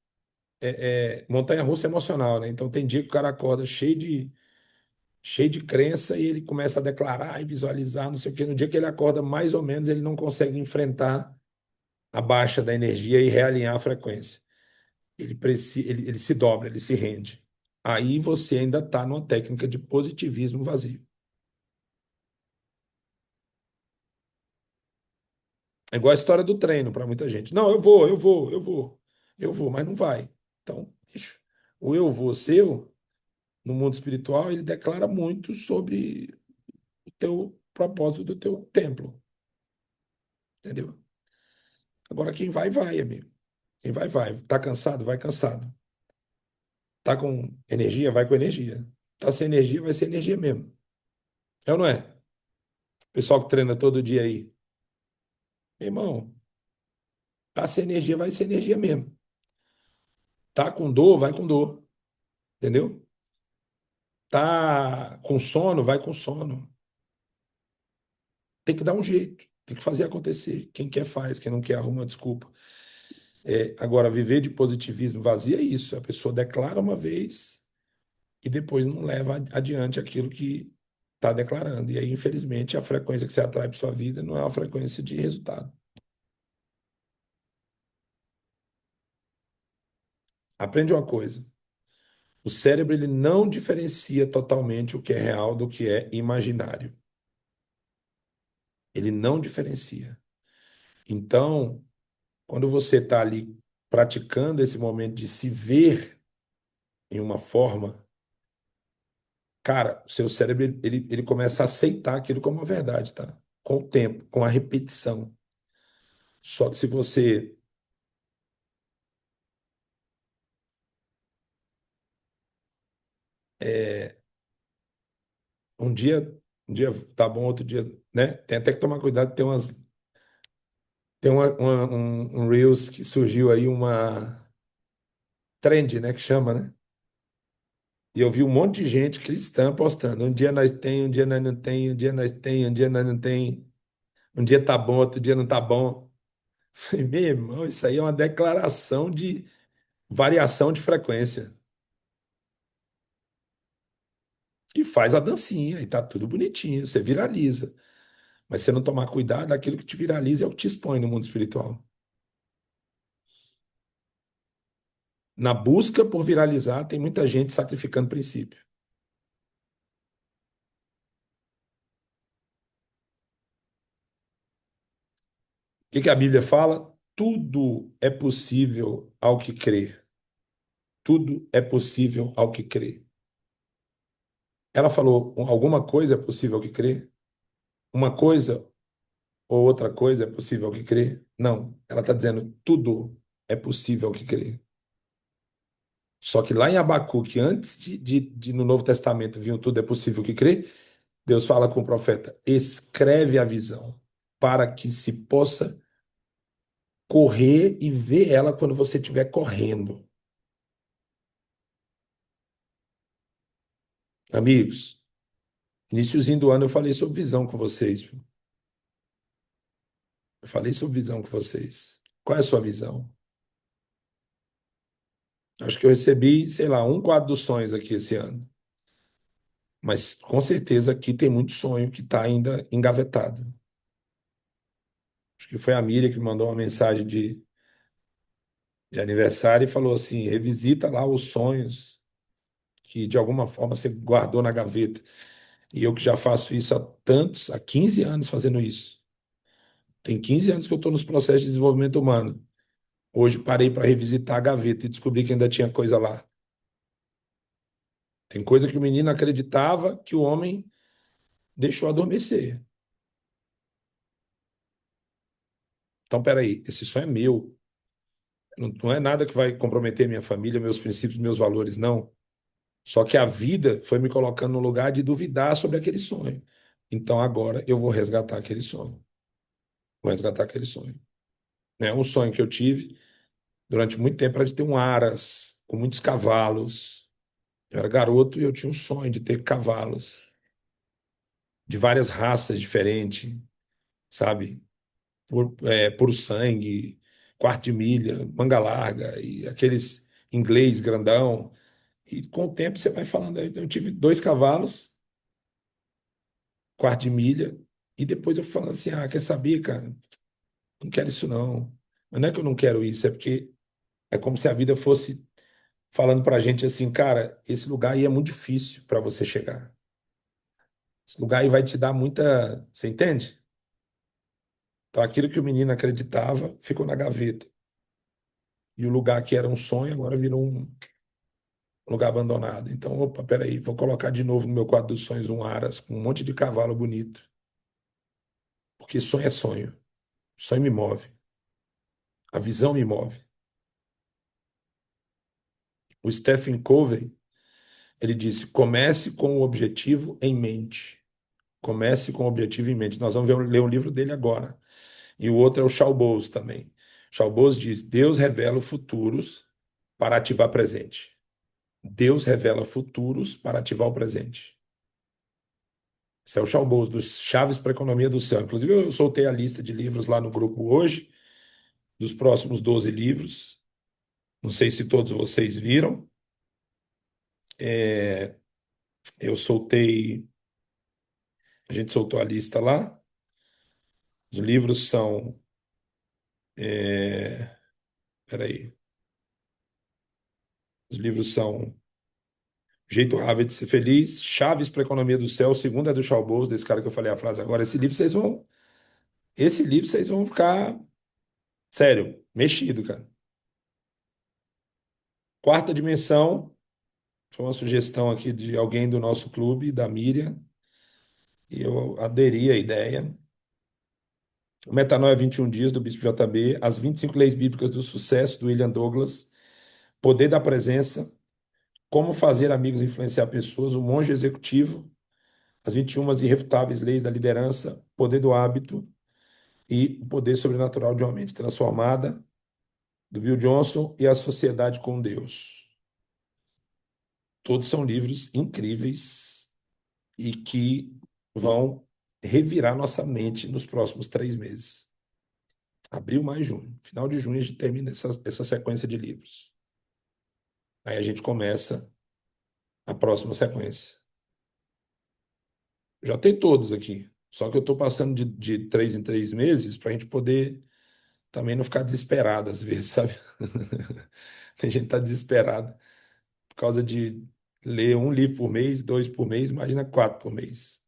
montanha-russa emocional, né? Então tem dia que o cara acorda cheio de crença e ele começa a declarar e visualizar, não sei o quê. No dia que ele acorda, mais ou menos, ele não consegue enfrentar a baixa da energia e realinhar a frequência. Ele se dobra, ele se rende. Aí você ainda está numa técnica de positivismo vazio. É igual a história do treino para muita gente. Não, eu vou, mas não vai. Então, bicho, o eu vou seu, no mundo espiritual, ele declara muito sobre o teu propósito do teu templo, entendeu? Agora, quem vai, vai, amigo. Quem vai, vai. Tá cansado? Vai cansado. Tá com energia? Vai com energia. Tá sem energia, vai ser energia mesmo. É ou não é? Pessoal que treina todo dia aí. Meu irmão, tá sem energia, vai ser energia mesmo. Tá com dor, vai com dor. Entendeu? Tá com sono, vai com sono. Tem que dar um jeito, tem que fazer acontecer. Quem quer faz, quem não quer arruma uma desculpa. Agora, viver de positivismo vazio é isso. A pessoa declara uma vez e depois não leva adiante aquilo que está declarando. E aí, infelizmente, a frequência que você atrai para sua vida não é uma frequência de resultado. Aprende uma coisa. O cérebro ele não diferencia totalmente o que é real do que é imaginário. Ele não diferencia. Então, quando você está ali praticando esse momento de se ver em uma forma, cara, o seu cérebro ele começa a aceitar aquilo como uma verdade, tá? Com o tempo, com a repetição. Só que se você é, um dia tá bom, outro dia, né? Tem até que tomar cuidado, tem um Reels que surgiu aí uma trend, né, que chama, né? E eu vi um monte de gente cristã postando. Um dia nós tem, um dia nós não tem, um dia nós tem, um dia nós não tem. Um dia tá bom, outro dia não tá bom. Falei, meu irmão, isso aí é uma declaração de variação de frequência. E faz a dancinha, e tá tudo bonitinho, você viraliza. Mas se você não tomar cuidado, aquilo que te viraliza é o que te expõe no mundo espiritual. Na busca por viralizar, tem muita gente sacrificando princípio. O que que a Bíblia fala? Tudo é possível ao que crê. Tudo é possível ao que crê. Ela falou, alguma coisa é possível ao que crê? Uma coisa ou outra coisa é possível ao que crê? Não. Ela está dizendo, tudo é possível ao que crê. Só que lá em Abacuque, antes de no Novo Testamento vir o tudo é possível ao que crê, Deus fala com o profeta: escreve a visão para que se possa correr e ver ela quando você estiver correndo. Amigos, iniciozinho do ano eu falei sobre visão com vocês. Eu falei sobre visão com vocês. Qual é a sua visão? Acho que eu recebi, sei lá, um quadro dos sonhos aqui esse ano. Mas com certeza aqui tem muito sonho que está ainda engavetado. Acho que foi a Miriam que mandou uma mensagem de aniversário e falou assim: revisita lá os sonhos que de alguma forma você guardou na gaveta. E eu que já faço isso há 15 anos fazendo isso. Tem 15 anos que eu estou nos processos de desenvolvimento humano. Hoje parei para revisitar a gaveta e descobri que ainda tinha coisa lá. Tem coisa que o menino acreditava que o homem deixou adormecer. Então, peraí, esse sonho é meu. Não é nada que vai comprometer minha família, meus princípios, meus valores, não. Só que a vida foi me colocando no lugar de duvidar sobre aquele sonho. Então agora eu vou resgatar aquele sonho. Vou resgatar aquele sonho. Né? Um sonho que eu tive durante muito tempo era de ter um aras com muitos cavalos. Eu era garoto e eu tinha um sonho de ter cavalos de várias raças diferentes, sabe? Puro sangue, quarto de milha, manga larga e aqueles inglês grandão. E com o tempo você vai falando, eu tive dois cavalos, quarto de milha, e depois eu fui falando assim, quer saber, cara? Não quero isso não. Mas não é que eu não quero isso, é porque é como se a vida fosse falando pra gente assim, cara, esse lugar aí é muito difícil para você chegar. Esse lugar aí vai te dar muita, você entende? Então aquilo que o menino acreditava ficou na gaveta. E o lugar que era um sonho agora virou um lugar abandonado. Então, opa, peraí, vou colocar de novo no meu quadro dos sonhos um aras com um monte de cavalo bonito. Porque sonho é sonho. Sonho me move. A visão me move. O Stephen Covey, Ele disse: comece com o objetivo em mente. Comece com o objetivo em mente. Nós vamos ler um livro dele agora. E o outro é o Chalbous também. Chalbous diz: Deus revela futuros para ativar presente. Deus revela futuros para ativar o presente. Esse é o Chalbous, dos Chaves para a Economia do Céu. Inclusive, eu soltei a lista de livros lá no grupo hoje, dos próximos 12 livros. Não sei se todos vocês viram. É, eu soltei, a gente soltou a lista lá. Os livros são. É, peraí. Os livros são Jeito Rápido de Ser Feliz, Chaves para a Economia do Céu. O segundo é do Chalbous, desse cara que eu falei a frase agora. Esse livro vocês vão ficar, sério, mexido, cara. Quarta Dimensão, foi uma sugestão aqui de alguém do nosso clube, da Miriam, e eu aderi à ideia. O Metanoia 21 Dias, do Bispo JB, As 25 Leis Bíblicas do Sucesso, do William Douglas, Poder da Presença, Como Fazer Amigos Influenciar Pessoas, O Monge Executivo, As 21 Irrefutáveis Leis da Liderança, Poder do Hábito e O Poder Sobrenatural de uma Mente Transformada, do Bill Johnson, e A Sociedade com Deus. Todos são livros incríveis e que vão revirar nossa mente nos próximos 3 meses. Abril, maio, junho. Final de junho a gente termina essa sequência de livros. Aí a gente começa a próxima sequência. Já tem todos aqui. Só que eu estou passando de 3 em 3 meses para a gente poder também não ficar desesperado às vezes, sabe? Tem gente que tá desesperada por causa de ler um livro por mês, dois por mês, imagina 4 por mês.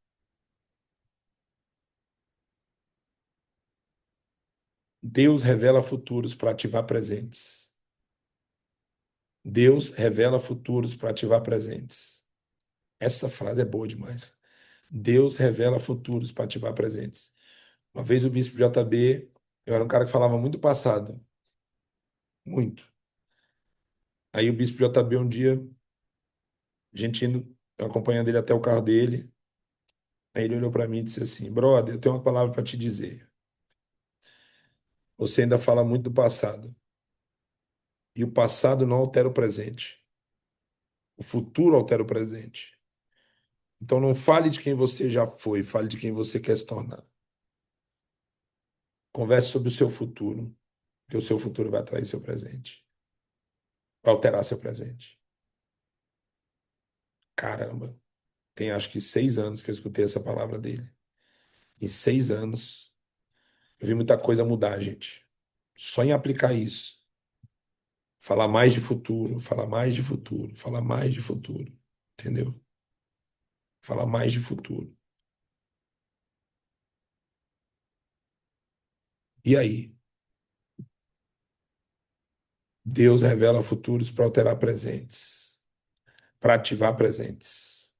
Deus revela futuros para ativar presentes. Deus revela futuros para ativar presentes. Essa frase é boa demais. Deus revela futuros para ativar presentes. Uma vez o bispo JB, eu era um cara que falava muito do passado, muito. Aí o bispo JB um dia, a gente indo, eu acompanhando ele até o carro dele, aí ele olhou para mim e disse assim: brother, eu tenho uma palavra para te dizer. Você ainda fala muito do passado. E o passado não altera o presente. O futuro altera o presente. Então não fale de quem você já foi, fale de quem você quer se tornar. Converse sobre o seu futuro, porque o seu futuro vai atrair seu presente, vai alterar seu presente. Caramba, tem acho que 6 anos que eu escutei essa palavra dele. Em 6 anos, eu vi muita coisa mudar, gente. Só em aplicar isso. Falar mais de futuro, falar mais de futuro, falar mais de futuro. Entendeu? Falar mais de futuro. E aí? Deus revela futuros para alterar presentes, para ativar presentes.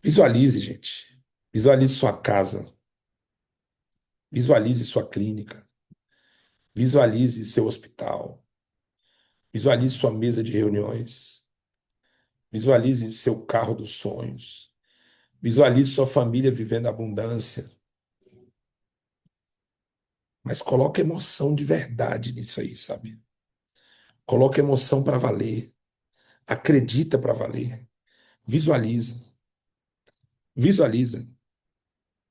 Visualize, gente. Visualize sua casa. Visualize sua clínica. Visualize seu hospital. Visualize sua mesa de reuniões. Visualize seu carro dos sonhos. Visualize sua família vivendo abundância. Mas coloque emoção de verdade nisso aí, sabe? Coloque emoção para valer. Acredita para valer. Visualiza. Visualiza.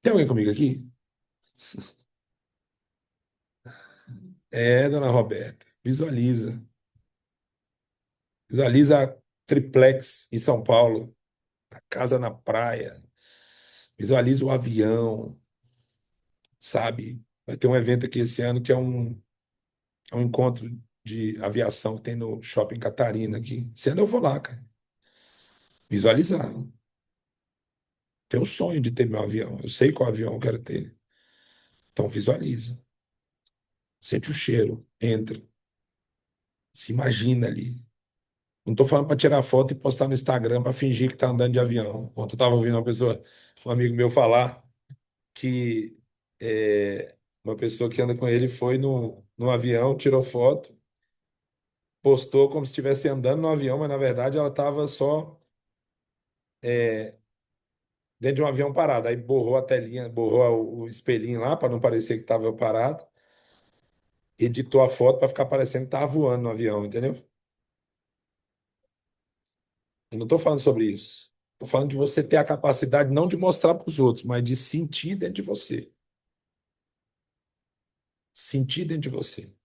Tem alguém comigo aqui? É, dona Roberta. Visualiza. Visualiza a triplex em São Paulo, a casa na praia. Visualiza o avião, sabe? Vai ter um evento aqui esse ano que é um encontro de aviação que tem no Shopping Catarina aqui. Esse ano eu vou lá, cara. Visualizar. Tenho o sonho de ter meu avião. Eu sei qual avião eu quero ter. Então visualiza. Sente o cheiro. Entra. Se imagina ali. Não estou falando para tirar foto e postar no Instagram para fingir que está andando de avião. Ontem eu estava ouvindo um amigo meu falar que uma pessoa que anda com ele foi no avião, tirou foto postou como se estivesse andando no avião, mas na verdade ela estava só dentro de um avião parado. Aí borrou a telinha, borrou o espelhinho lá para não parecer que estava parado. Editou a foto para ficar parecendo que estava voando no avião, entendeu? Eu não estou falando sobre isso. Estou falando de você ter a capacidade não de mostrar para os outros, mas de sentir dentro de você. Sentir dentro de você.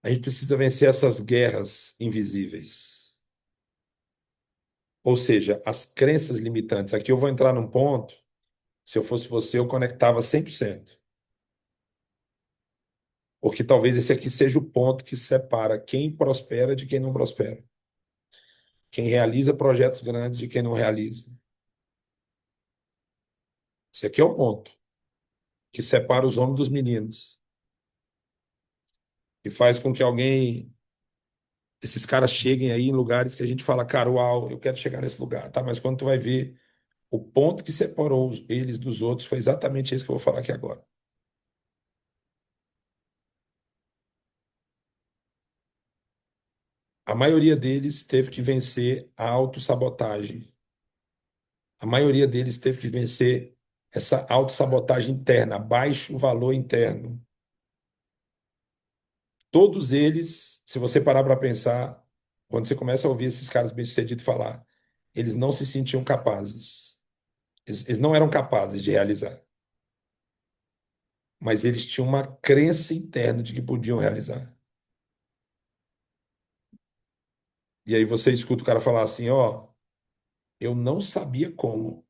A gente precisa vencer essas guerras invisíveis. Ou seja, as crenças limitantes. Aqui eu vou entrar num ponto. Se eu fosse você, eu conectava 100%. Porque talvez esse aqui seja o ponto que separa quem prospera de quem não prospera. Quem realiza projetos grandes de quem não realiza. Esse aqui é o ponto que separa os homens dos meninos. E faz com que esses caras cheguem aí em lugares que a gente fala, cara, uau, eu quero chegar nesse lugar, tá? Mas quando tu vai ver, o ponto que separou eles dos outros foi exatamente esse que eu vou falar aqui agora. A maioria deles teve que vencer a autossabotagem. A maioria deles teve que vencer essa autossabotagem interna, baixo valor interno. Todos eles, se você parar para pensar, quando você começa a ouvir esses caras bem-sucedidos falar, eles não se sentiam capazes. Eles não eram capazes de realizar, mas eles tinham uma crença interna de que podiam realizar. E aí você escuta o cara falar assim, ó, eu não sabia como,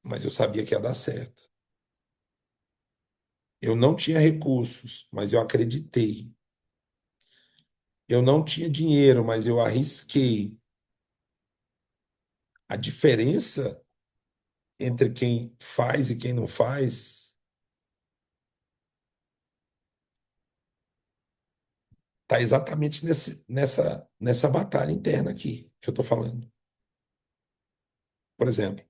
mas eu sabia que ia dar certo. Eu não tinha recursos, mas eu acreditei. Eu não tinha dinheiro, mas eu arrisquei. A diferença entre quem faz e quem não faz está exatamente nessa batalha interna aqui que eu estou falando. Por exemplo,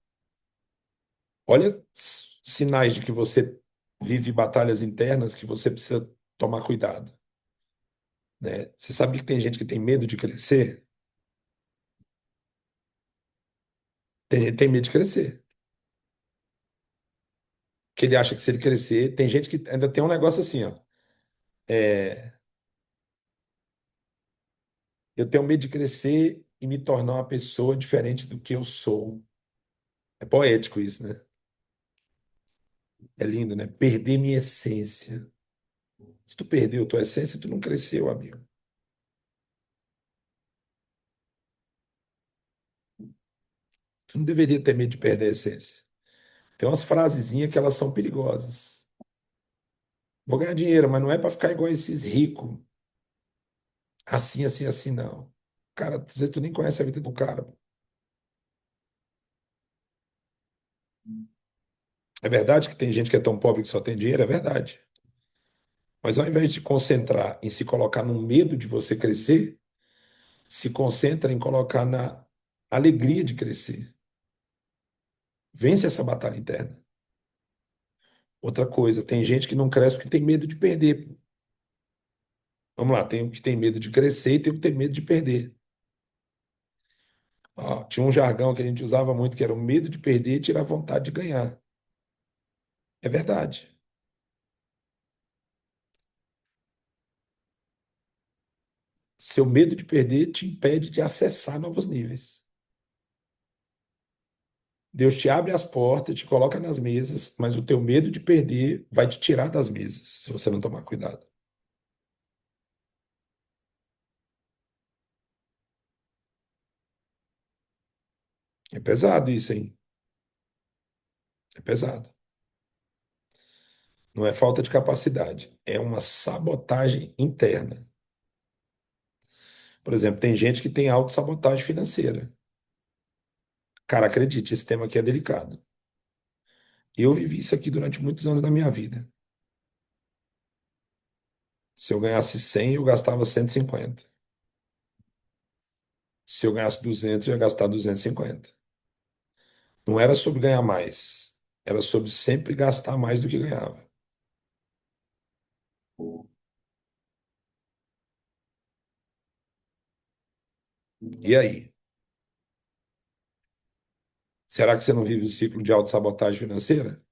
olha sinais de que você vive batalhas internas que você precisa tomar cuidado, né? Você sabe que tem gente que tem medo de crescer? Tem gente que tem medo de crescer. Que ele acha que se ele crescer, tem gente que ainda tem um negócio assim, ó. É, eu tenho medo de crescer e me tornar uma pessoa diferente do que eu sou. É poético isso, né? É lindo, né? Perder minha essência. Se tu perdeu tua essência, tu não cresceu, amigo. Tu não deveria ter medo de perder a essência. Tem umas frasezinhas que elas são perigosas. Vou ganhar dinheiro, mas não é para ficar igual esses ricos. Assim, assim, assim, não. Cara, às vezes tu nem conhece a vida do cara. É verdade que tem gente que é tão pobre que só tem dinheiro? É verdade. Mas ao invés de concentrar em se colocar no medo de você crescer, se concentra em colocar na alegria de crescer. Vence essa batalha interna. Outra coisa, tem gente que não cresce porque tem medo de perder. Vamos lá, tem o que tem medo de crescer e tem o que tem medo de perder. Ó, tinha um jargão que a gente usava muito, que era o medo de perder e tirar a vontade de ganhar. É verdade. Seu medo de perder te impede de acessar novos níveis. Deus te abre as portas, te coloca nas mesas, mas o teu medo de perder vai te tirar das mesas, se você não tomar cuidado. É pesado isso, hein? É pesado. Não é falta de capacidade, é uma sabotagem interna. Por exemplo, tem gente que tem autossabotagem financeira. Cara, acredite, esse tema aqui é delicado. Eu vivi isso aqui durante muitos anos da minha vida. Se eu ganhasse 100, eu gastava 150. Se eu ganhasse 200, eu ia gastar 250. Não era sobre ganhar mais, era sobre sempre gastar mais do que ganhava. E aí? Será que você não vive o ciclo de autossabotagem financeira?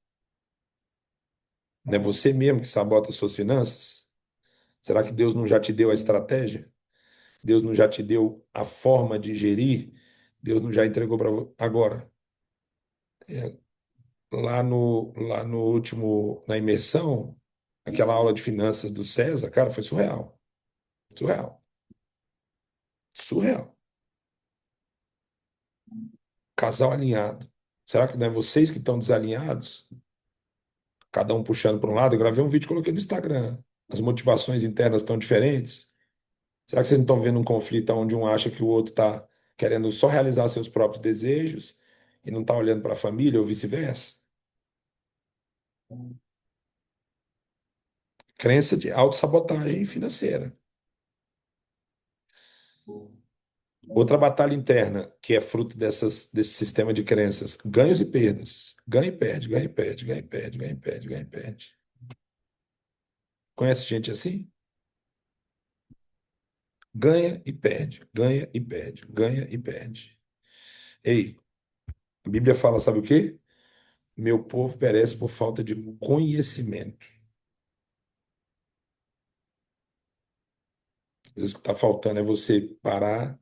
Não é você mesmo que sabota as suas finanças? Será que Deus não já te deu a estratégia? Deus não já te deu a forma de gerir? Deus não já entregou para agora? É, lá no último, na imersão, aquela aula de finanças do César, cara, foi surreal. Surreal. Surreal. Casal alinhado. Será que não é vocês que estão desalinhados? Cada um puxando para um lado? Eu gravei um vídeo e coloquei no Instagram. As motivações internas estão diferentes? Será que vocês não estão vendo um conflito onde um acha que o outro está querendo só realizar seus próprios desejos e não está olhando para a família ou vice-versa? Crença de autossabotagem financeira. Outra batalha interna, que é fruto desse sistema de crenças, ganhos e perdas. Ganha e perde, ganha e perde, ganha e perde, ganha e perde, ganha e perde. Conhece gente assim? Ganha e perde, ganha e perde, ganha e perde. Ei, a Bíblia fala, sabe o quê? Meu povo perece por falta de conhecimento. Às vezes o que está faltando é você parar,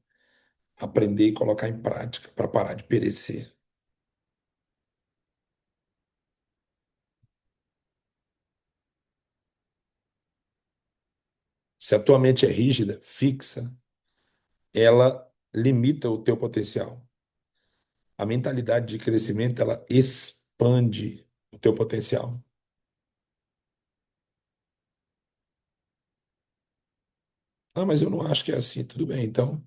aprender e colocar em prática para parar de perecer. Se a tua mente é rígida, fixa, ela limita o teu potencial. A mentalidade de crescimento, ela expande o teu potencial. Ah, mas eu não acho que é assim. Tudo bem, então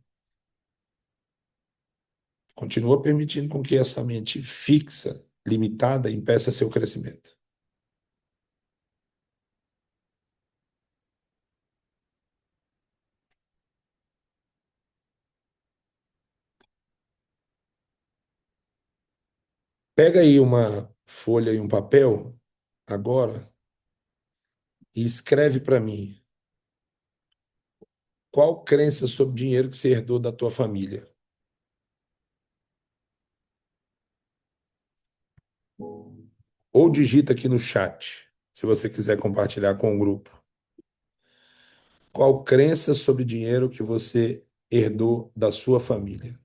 continua permitindo com que essa mente fixa, limitada, impeça seu crescimento. Pega aí uma folha e um papel agora e escreve para mim qual crença sobre dinheiro que você herdou da tua família. Ou digita aqui no chat, se você quiser compartilhar com o grupo. Qual crença sobre dinheiro que você herdou da sua família?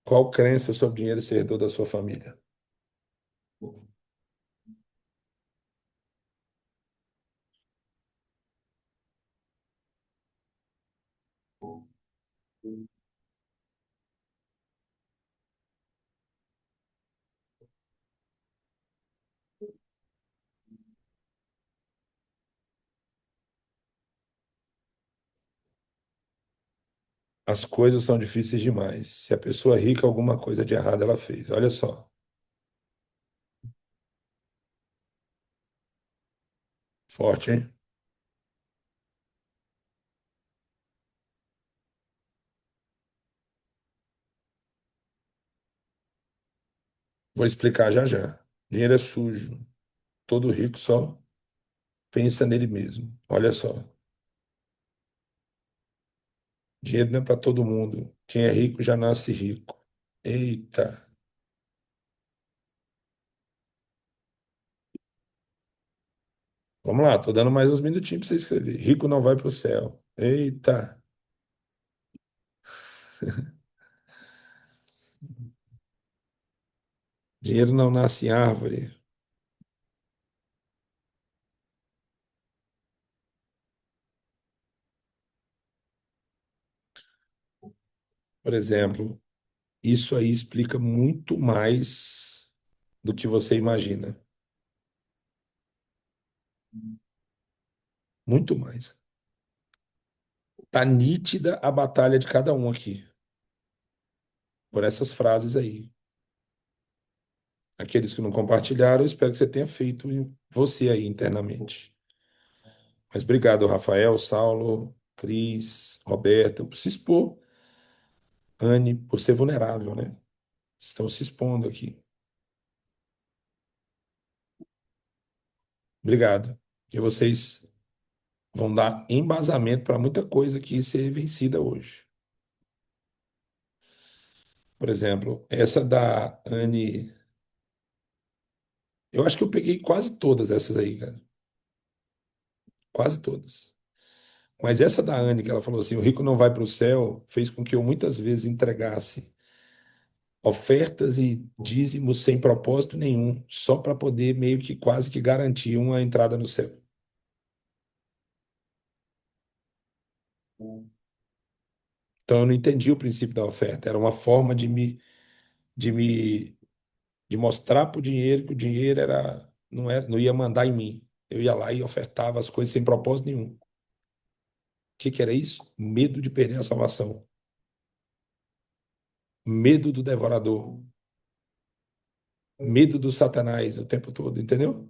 Qual crença sobre dinheiro você herdou da sua família? As coisas são difíceis demais. Se a pessoa é rica, alguma coisa de errado ela fez. Olha só. Forte, hein? Vou explicar já já. Dinheiro é sujo. Todo rico só pensa nele mesmo. Olha só. Dinheiro não é para todo mundo. Quem é rico já nasce rico. Eita. Vamos lá, tô dando mais uns minutinhos para você escrever. Rico não vai para o céu. Eita. Dinheiro não nasce em árvore. Por exemplo, isso aí explica muito mais do que você imagina. Muito mais. Tá nítida a batalha de cada um aqui, por essas frases aí. Aqueles que não compartilharam, eu espero que você tenha feito em você aí internamente. Mas obrigado, Rafael, Saulo, Cris, Roberta, por se expor Anne, por ser vulnerável, né? Estão se expondo aqui. Obrigado. E vocês vão dar embasamento para muita coisa aqui ser vencida hoje. Por exemplo, essa da Anne, eu acho que eu peguei quase todas essas aí, cara. Quase todas. Mas essa da Anne, que ela falou assim: o rico não vai para o céu, fez com que eu muitas vezes entregasse ofertas e dízimos sem propósito nenhum, só para poder meio que quase que garantir uma entrada no céu. Então eu não entendi o princípio da oferta. Era uma forma de me, de mostrar para o dinheiro que o dinheiro não ia mandar em mim. Eu ia lá e ofertava as coisas sem propósito nenhum. O que que era isso? Medo de perder a salvação. Medo do devorador. Medo do Satanás o tempo todo, entendeu?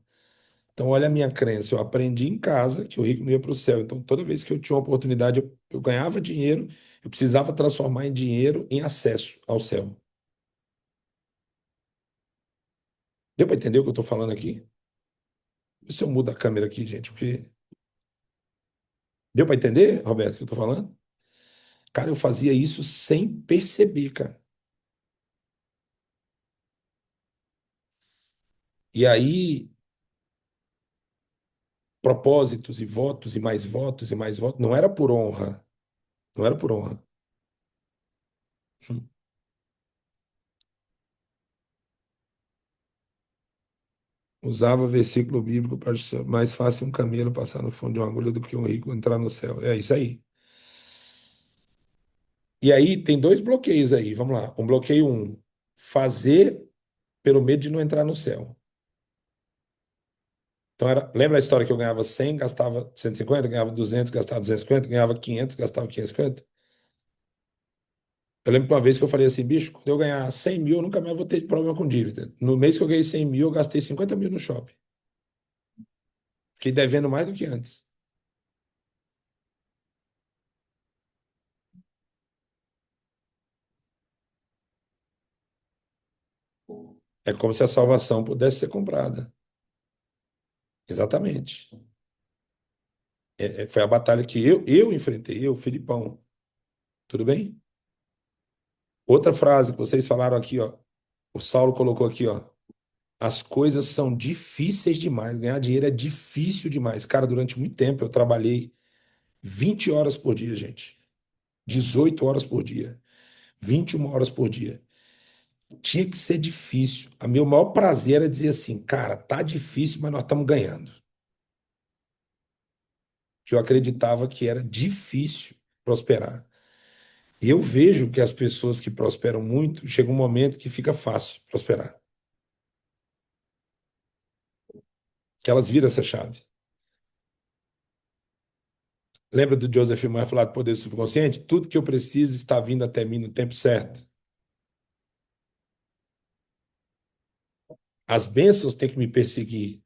Então, olha a minha crença. Eu aprendi em casa que o rico não ia para o céu. Então, toda vez que eu tinha uma oportunidade, eu ganhava dinheiro, eu precisava transformar em dinheiro em acesso ao céu. Deu para entender o que eu estou falando aqui? Vê se eu mudo a câmera aqui, gente, porque. Deu para entender, Roberto, o que eu estou falando? Cara, eu fazia isso sem perceber, cara. E aí, propósitos e votos e mais votos e mais votos, não era por honra. Não era por honra. Usava versículo bíblico para ser mais fácil um camelo passar no fundo de uma agulha do que um rico entrar no céu. É isso aí. E aí tem dois bloqueios aí. Vamos lá. Um bloqueio um, fazer pelo medo de não entrar no céu. Então lembra a história que eu ganhava 100, gastava 150, ganhava 200, gastava 250, ganhava 500, gastava 550? Eu lembro que uma vez que eu falei assim, bicho, quando eu ganhar 100 mil, eu nunca mais vou ter problema com dívida. No mês que eu ganhei 100 mil, eu gastei 50 mil no shopping. Fiquei devendo mais do que antes. É como se a salvação pudesse ser comprada. Exatamente. Foi a batalha que eu enfrentei, eu, Filipão. Tudo bem? Outra frase que vocês falaram aqui, ó. O Saulo colocou aqui, ó. As coisas são difíceis demais. Ganhar dinheiro é difícil demais. Cara, durante muito tempo eu trabalhei 20 horas por dia, gente. 18 horas por dia. 21 horas por dia. Tinha que ser difícil. A meu maior prazer era dizer assim, cara, tá difícil, mas nós estamos ganhando. Que eu acreditava que era difícil prosperar. E eu vejo que as pessoas que prosperam muito, chega um momento que fica fácil prosperar. Que elas viram essa chave. Lembra do Joseph Martin falar do poder subconsciente? Tudo que eu preciso está vindo até mim no tempo certo. As bênçãos têm que me perseguir.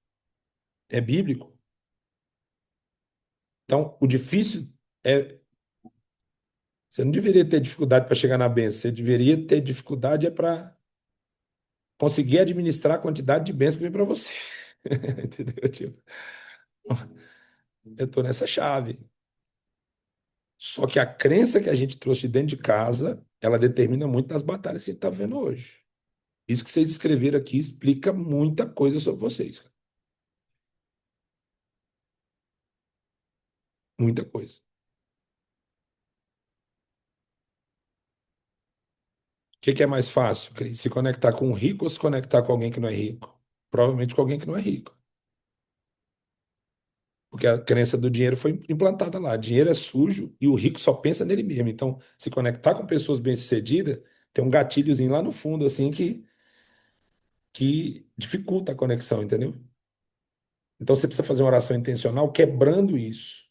É bíblico. Então, o difícil é. Você não deveria ter dificuldade para chegar na bênção. Você deveria ter dificuldade para conseguir administrar a quantidade de bênçãos que vem para você. Entendeu? Tipo, eu estou nessa chave. Só que a crença que a gente trouxe de dentro de casa, ela determina muito das batalhas que a gente está vendo hoje. Isso que vocês escreveram aqui explica muita coisa sobre vocês, cara. Muita coisa. O que que é mais fácil, Cris? Se conectar com um rico ou se conectar com alguém que não é rico? Provavelmente com alguém que não é rico. Porque a crença do dinheiro foi implantada lá. Dinheiro é sujo e o rico só pensa nele mesmo. Então, se conectar com pessoas bem-sucedidas, tem um gatilhozinho lá no fundo, assim, que dificulta a conexão, entendeu? Então, você precisa fazer uma oração intencional quebrando isso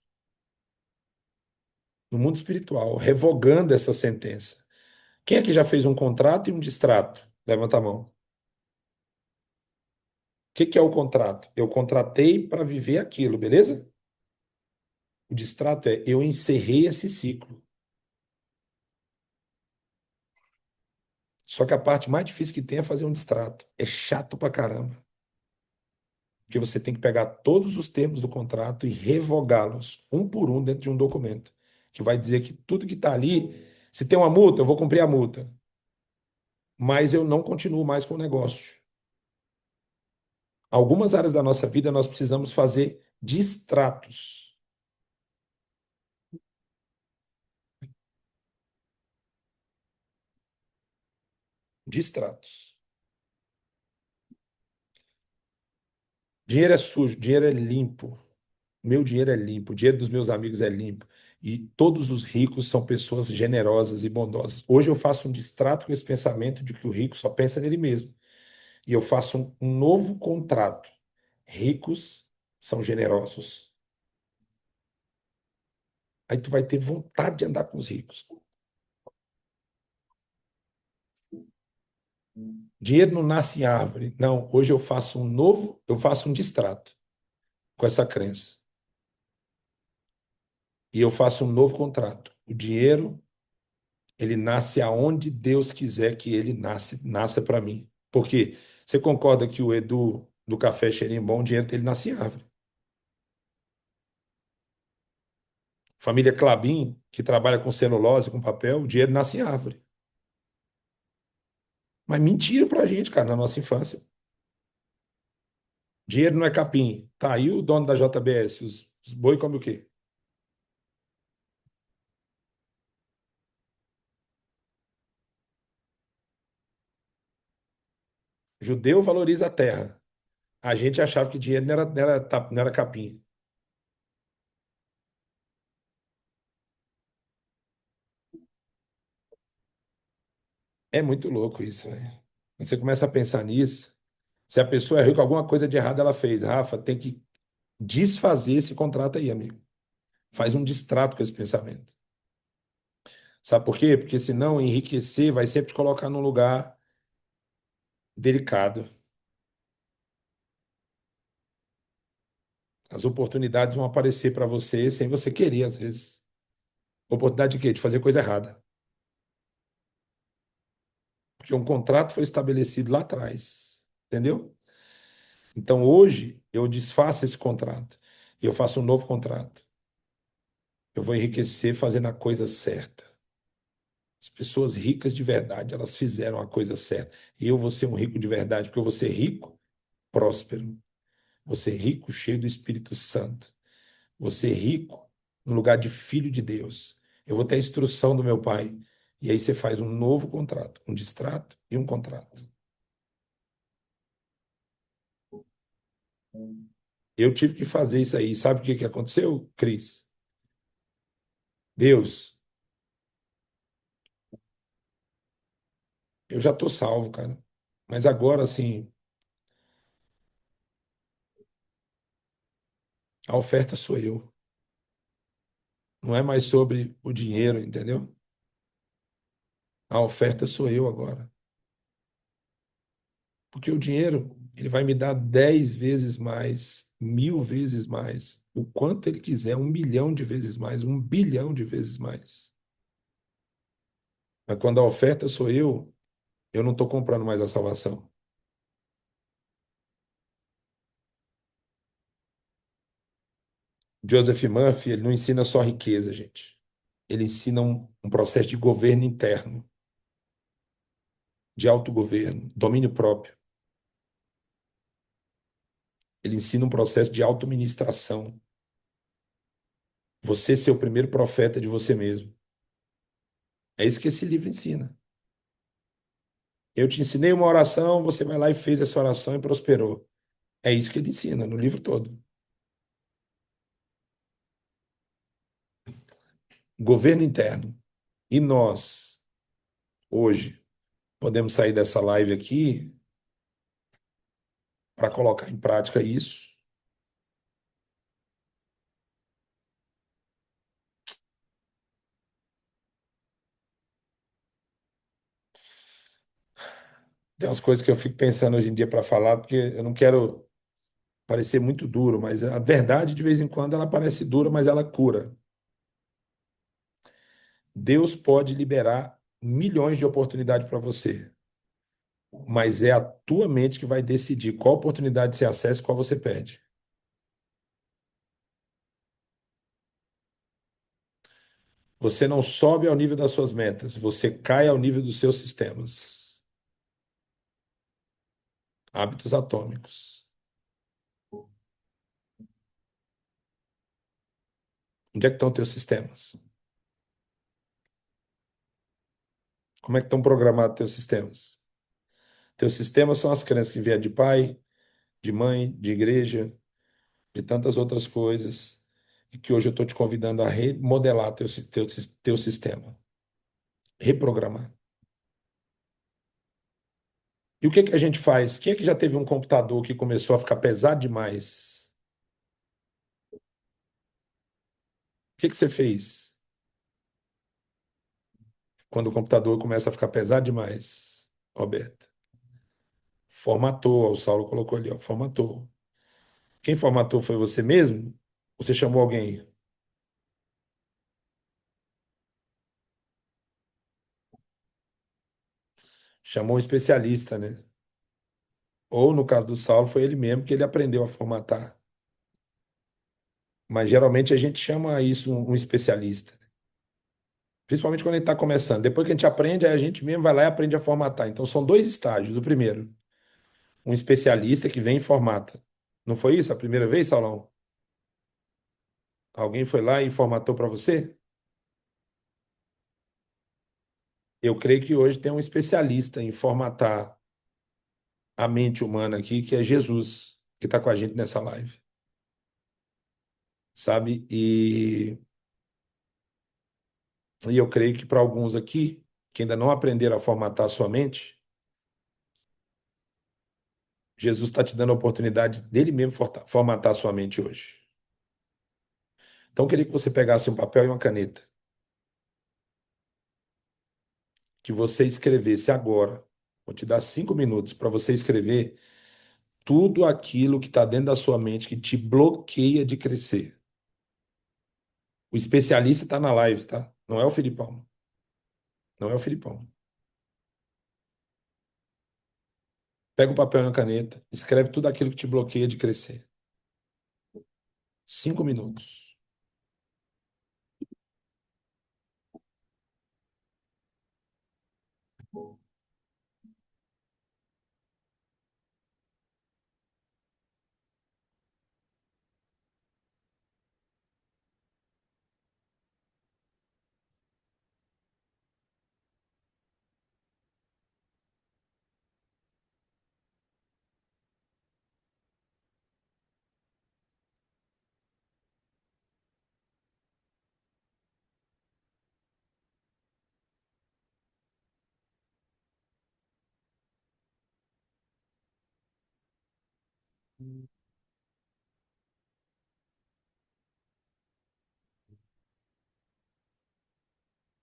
no mundo espiritual, revogando essa sentença. Quem aqui já fez um contrato e um distrato? Levanta a mão. O que que é o contrato? Eu contratei para viver aquilo, beleza? O distrato é eu encerrei esse ciclo. Só que a parte mais difícil que tem é fazer um distrato. É chato pra caramba. Porque você tem que pegar todos os termos do contrato e revogá-los, um por um, dentro de um documento. Que vai dizer que tudo que está ali, se tem uma multa, eu vou cumprir a multa. Mas eu não continuo mais com o negócio. Algumas áreas da nossa vida nós precisamos fazer distratos. Distratos. Dinheiro é sujo, dinheiro é limpo. Meu dinheiro é limpo, o dinheiro dos meus amigos é limpo. E todos os ricos são pessoas generosas e bondosas. Hoje eu faço um distrato com esse pensamento de que o rico só pensa nele mesmo. E eu faço um novo contrato. Ricos são generosos. Aí tu vai ter vontade de andar com os ricos. Dinheiro não nasce em árvore. Não, hoje eu faço um distrato com essa crença. E eu faço um novo contrato. O dinheiro, ele nasce aonde Deus quiser que ele nasça para mim. Porque você concorda que o Edu do Café Cheirinho Bom, o dinheiro dele nasce em árvore. Família Klabin, que trabalha com celulose, com papel, o dinheiro nasce em árvore. Mas mentira pra gente, cara, na nossa infância. Dinheiro não é capim. Tá aí o dono da JBS. Os boi comem o quê? Judeu valoriza a terra. A gente achava que dinheiro não era capim. É muito louco isso, né? Você começa a pensar nisso. Se a pessoa é rica, alguma coisa de errado ela fez. Rafa, tem que desfazer esse contrato aí, amigo. Faz um distrato com esse pensamento. Sabe por quê? Porque senão enriquecer vai sempre te colocar num lugar delicado. As oportunidades vão aparecer para você sem você querer, às vezes. Oportunidade de quê? De fazer coisa errada. Porque um contrato foi estabelecido lá atrás. Entendeu? Então hoje eu desfaço esse contrato e eu faço um novo contrato. Eu vou enriquecer fazendo a coisa certa. As pessoas ricas de verdade, elas fizeram a coisa certa. E eu vou ser um rico de verdade, porque eu vou ser rico, próspero. Vou ser rico, cheio do Espírito Santo. Vou ser rico no lugar de filho de Deus. Eu vou ter a instrução do meu pai. E aí você faz um novo contrato, um distrato e um contrato. Eu tive que fazer isso aí. Sabe o que que aconteceu, Cris? Deus, eu já tô salvo, cara. Mas agora, assim, a oferta sou eu. Não é mais sobre o dinheiro, entendeu? A oferta sou eu agora. Porque o dinheiro, ele vai me dar 10 vezes mais, 1.000 vezes mais, o quanto ele quiser, 1 milhão de vezes mais, 1 bilhão de vezes mais. Mas quando a oferta sou eu não estou comprando mais a salvação. Joseph Murphy, ele não ensina só riqueza, gente. Ele ensina um processo de governo interno, de autogoverno, domínio próprio. Ele ensina um processo de autoministração. Você ser o primeiro profeta de você mesmo. É isso que esse livro ensina. Eu te ensinei uma oração, você vai lá e fez essa oração e prosperou. É isso que ele ensina no livro todo. Governo interno. E nós, hoje, podemos sair dessa live aqui para colocar em prática isso. Tem umas coisas que eu fico pensando hoje em dia para falar, porque eu não quero parecer muito duro, mas a verdade, de vez em quando, ela parece dura, mas ela cura. Deus pode liberar milhões de oportunidades para você. mas é a tua mente que vai decidir qual oportunidade você acessa e qual você perde. Você não sobe ao nível das suas metas, você cai ao nível dos seus sistemas. Hábitos atômicos. Onde é que estão teus sistemas? Como é que estão programados teus sistemas? Teus sistemas são as crenças que vieram de pai, de mãe, de igreja, de tantas outras coisas, e que hoje eu estou te convidando a remodelar teu sistema, reprogramar. E o que que a gente faz? Quem é que já teve um computador que começou a ficar pesado demais? O que que você fez quando o computador começa a ficar pesado demais, Roberto? Formatou, ó, o Saulo colocou ali, ó, formatou. Quem formatou foi você mesmo? Você chamou alguém? Chamou um especialista, né? Ou no caso do Saulo, foi ele mesmo que ele aprendeu a formatar. Mas geralmente a gente chama isso um especialista. Principalmente quando a gente está começando. Depois que a gente aprende, aí a gente mesmo vai lá e aprende a formatar. Então são dois estágios. O primeiro, um especialista que vem e formata. Não foi isso a primeira vez, Saulão? Alguém foi lá e formatou para você? Eu creio que hoje tem um especialista em formatar a mente humana aqui, que é Jesus, que está com a gente nessa live, sabe? E eu creio que para alguns aqui, que ainda não aprenderam a formatar a sua mente, Jesus está te dando a oportunidade dele mesmo formatar a sua mente hoje. Então, eu queria que você pegasse um papel e uma caneta, que você escrevesse agora. Vou te dar 5 minutos para você escrever tudo aquilo que está dentro da sua mente que te bloqueia de crescer. O especialista está na live, tá? Não é o Filipão. Não é o Filipão. Pega o papel e a caneta, escreve tudo aquilo que te bloqueia de crescer. 5 minutos.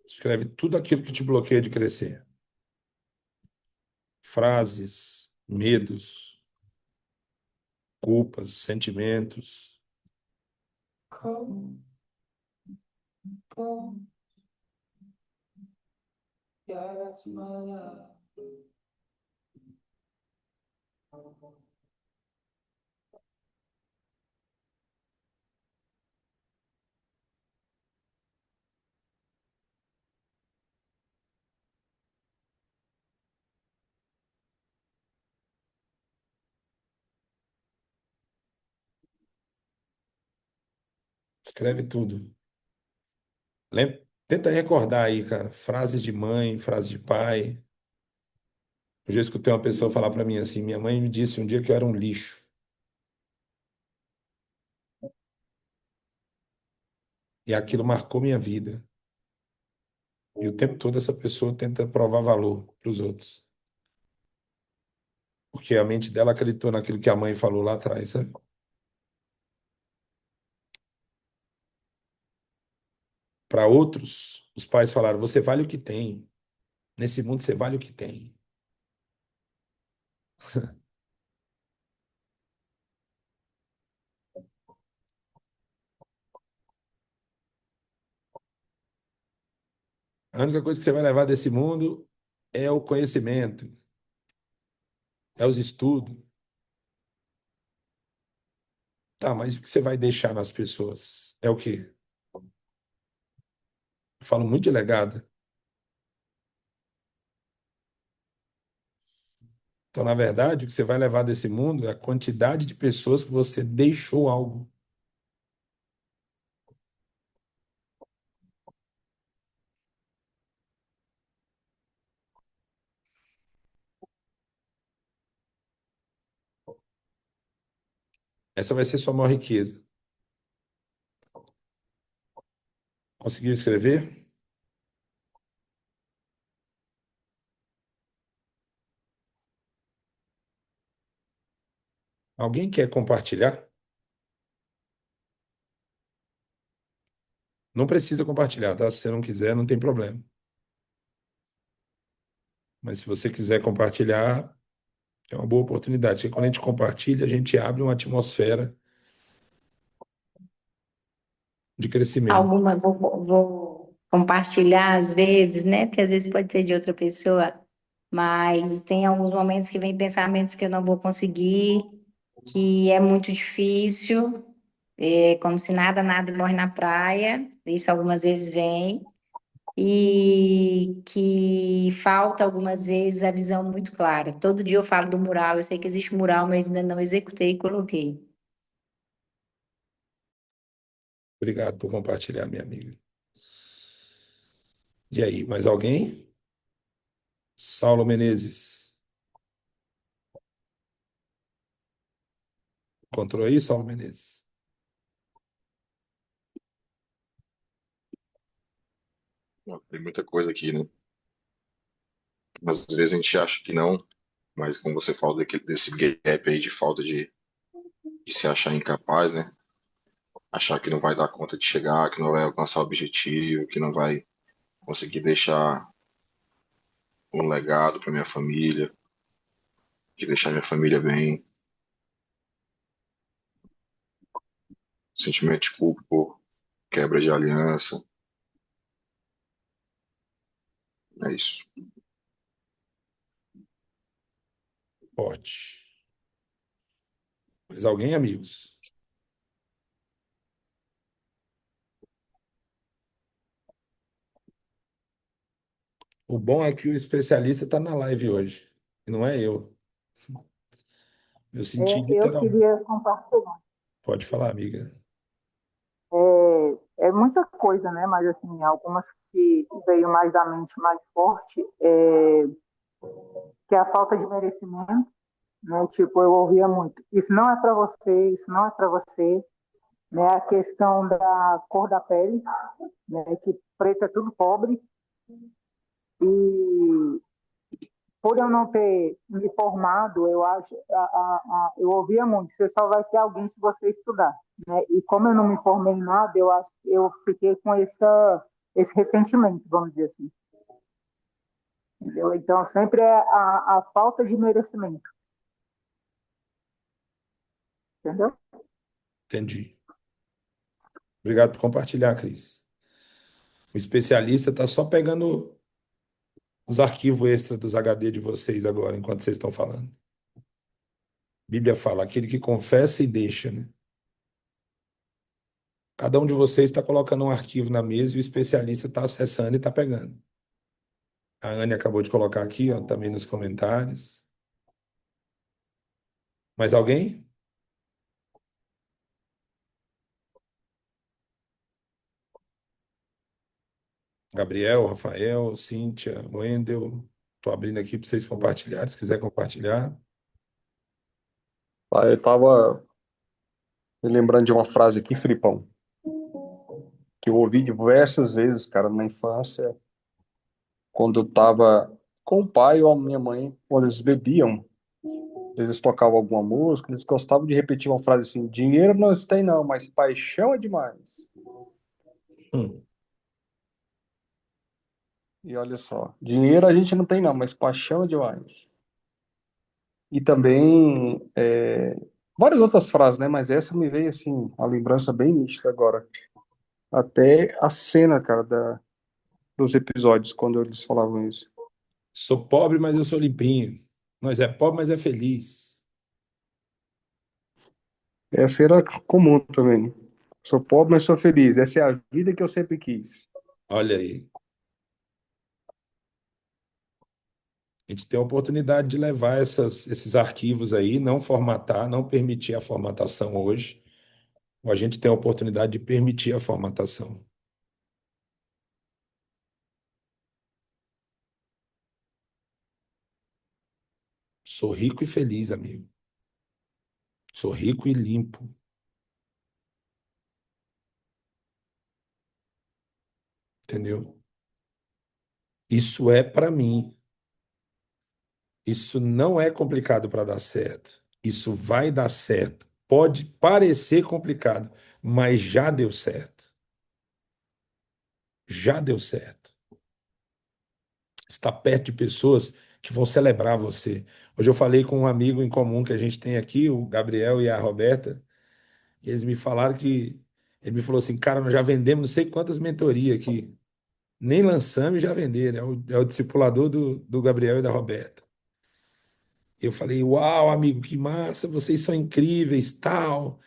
Escreve tudo aquilo que te bloqueia de crescer. Frases, medos, culpas, sentimentos. Escreve tudo. Tenta recordar aí, cara, frases de mãe, frases de pai. Eu já escutei uma pessoa falar para mim assim: minha mãe me disse um dia que eu era um lixo. E aquilo marcou minha vida. E o tempo todo essa pessoa tenta provar valor para os outros. Porque a mente dela acreditou naquilo que a mãe falou lá atrás, sabe? Para outros, os pais falaram: você vale o que tem. Nesse mundo você vale o que tem. A única coisa que você vai levar desse mundo é o conhecimento. É os estudos. Tá, mas o que você vai deixar nas pessoas? É o quê? Eu falo muito de legado. Então, na verdade, o que você vai levar desse mundo é a quantidade de pessoas que você deixou algo. Essa vai ser sua maior riqueza. Conseguiu escrever? Alguém quer compartilhar? Não precisa compartilhar, tá? Se você não quiser, não tem problema. Mas se você quiser compartilhar, é uma boa oportunidade. Porque quando a gente compartilha, a gente abre uma atmosfera de crescimento. Alguma vou compartilhar às vezes, né? Porque às vezes pode ser de outra pessoa, mas tem alguns momentos que vem pensamentos que eu não vou conseguir, que é muito difícil, é como se nada morre na praia. Isso algumas vezes vem. E que falta algumas vezes a visão muito clara. Todo dia eu falo do mural, eu sei que existe mural, mas ainda não executei e coloquei. Obrigado por compartilhar, minha amiga. E aí, mais alguém? Saulo Menezes. Encontrou aí, Saulo Menezes? Tem muita coisa aqui, né? Às vezes a gente acha que não, mas como você fala desse gap aí de falta de se achar incapaz, né? Achar que não vai dar conta de chegar, que não vai alcançar o objetivo, que não vai conseguir deixar um legado para minha família, que deixar minha família bem, sentimento de culpa por quebra de aliança, é isso. Forte. Mais alguém, amigos? O bom é que o especialista está na live hoje, e não é eu. Eu senti Eu literal. queria compartilhar. Pode falar, amiga. É muita coisa, né? Mas assim, algumas que veio mais da mente mais forte, que é a falta de merecimento, né? Tipo, eu ouvia muito. Isso não é para você, isso não é para você, né? A questão da cor da pele, né? Que preto é tudo pobre e por eu não ter me formado, eu acho, eu ouvia muito, você só vai ser alguém se você estudar, né? E como eu não me formei em nada, eu acho, eu fiquei com esse ressentimento, vamos dizer assim, entendeu? Então sempre é a falta de merecimento, entendeu? Entendi. Obrigado por compartilhar, Cris. O especialista está só pegando os arquivos extras dos HD de vocês agora, enquanto vocês estão falando. Bíblia fala, aquele que confessa e deixa, né? Cada um de vocês está colocando um arquivo na mesa e o especialista está acessando e está pegando. A Anne acabou de colocar aqui, ó, também nos comentários. Mais alguém? Gabriel, Rafael, Cíntia, Wendel. Estou abrindo aqui para vocês compartilharem, se quiser compartilhar. Eu tava me lembrando de uma frase aqui, Filipão, que eu ouvi diversas vezes, cara, na infância, quando eu tava com o pai ou a minha mãe, quando eles bebiam, eles tocavam alguma música, eles gostavam de repetir uma frase assim: dinheiro não tem não, mas paixão é demais. Hum, E olha só, dinheiro a gente não tem não, mas paixão é demais. E também várias outras frases, né? Mas essa me veio assim, uma lembrança bem nítida agora. Até a cena, cara, dos episódios, quando eles falavam isso. sou pobre, mas eu sou limpinho. Nós é pobre, mas é feliz. Essa era comum também. Sou pobre, mas sou feliz. Essa é a vida que eu sempre quis. Olha aí. A gente tem a oportunidade de levar esses arquivos aí, não formatar, não permitir a formatação hoje. Ou a gente tem a oportunidade de permitir a formatação. Sou rico e feliz, amigo. Sou rico e limpo. Entendeu? Isso é para mim. Isso não é complicado para dar certo. Isso vai dar certo. Pode parecer complicado, mas já deu certo. Já deu certo. Está perto de pessoas que vão celebrar você. Hoje eu falei com um amigo em comum que a gente tem aqui, o Gabriel e a Roberta, e eles me falaram que ele me falou assim, cara, nós já vendemos não sei quantas mentorias aqui. Nem lançamos e já venderam. É o discipulador do Gabriel e da Roberta. Eu falei, uau, amigo, que massa, vocês são incríveis, tal,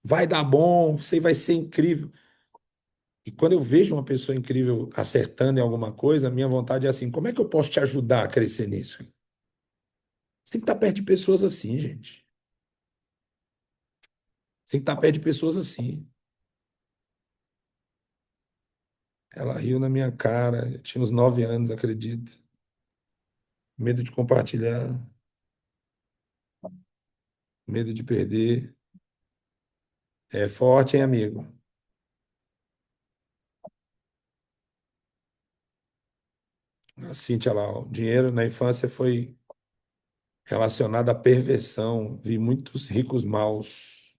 vai dar bom, você vai ser incrível. E quando eu vejo uma pessoa incrível acertando em alguma coisa, a minha vontade é assim, como é que eu posso te ajudar a crescer nisso? Você tem que estar perto de pessoas assim, gente. Você tem que estar perto de pessoas assim. Ela riu na minha cara, eu tinha uns 9 anos, acredito. Medo de compartilhar, medo de perder. É forte, hein, amigo? A Cíntia lá, ó, o dinheiro na infância foi relacionado à perversão. Vi muitos ricos maus.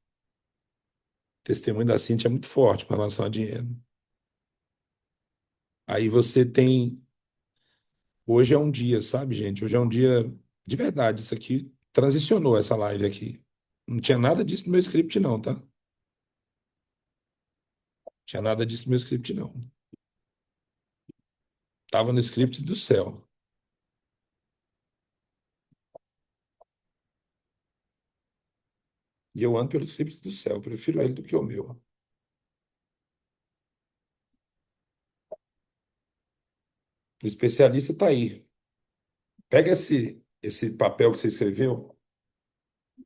O testemunho da Cíntia é muito forte com relação a dinheiro. Aí você tem. Hoje é um dia, sabe, gente? Hoje é um dia de verdade. Isso aqui transicionou essa live aqui. Não tinha nada disso no meu script, não, tá? Não tinha nada disso no meu script, não. Tava no script do céu. E eu ando pelo script do céu. Prefiro ele do que o meu. O especialista tá aí. Pega esse papel que você escreveu.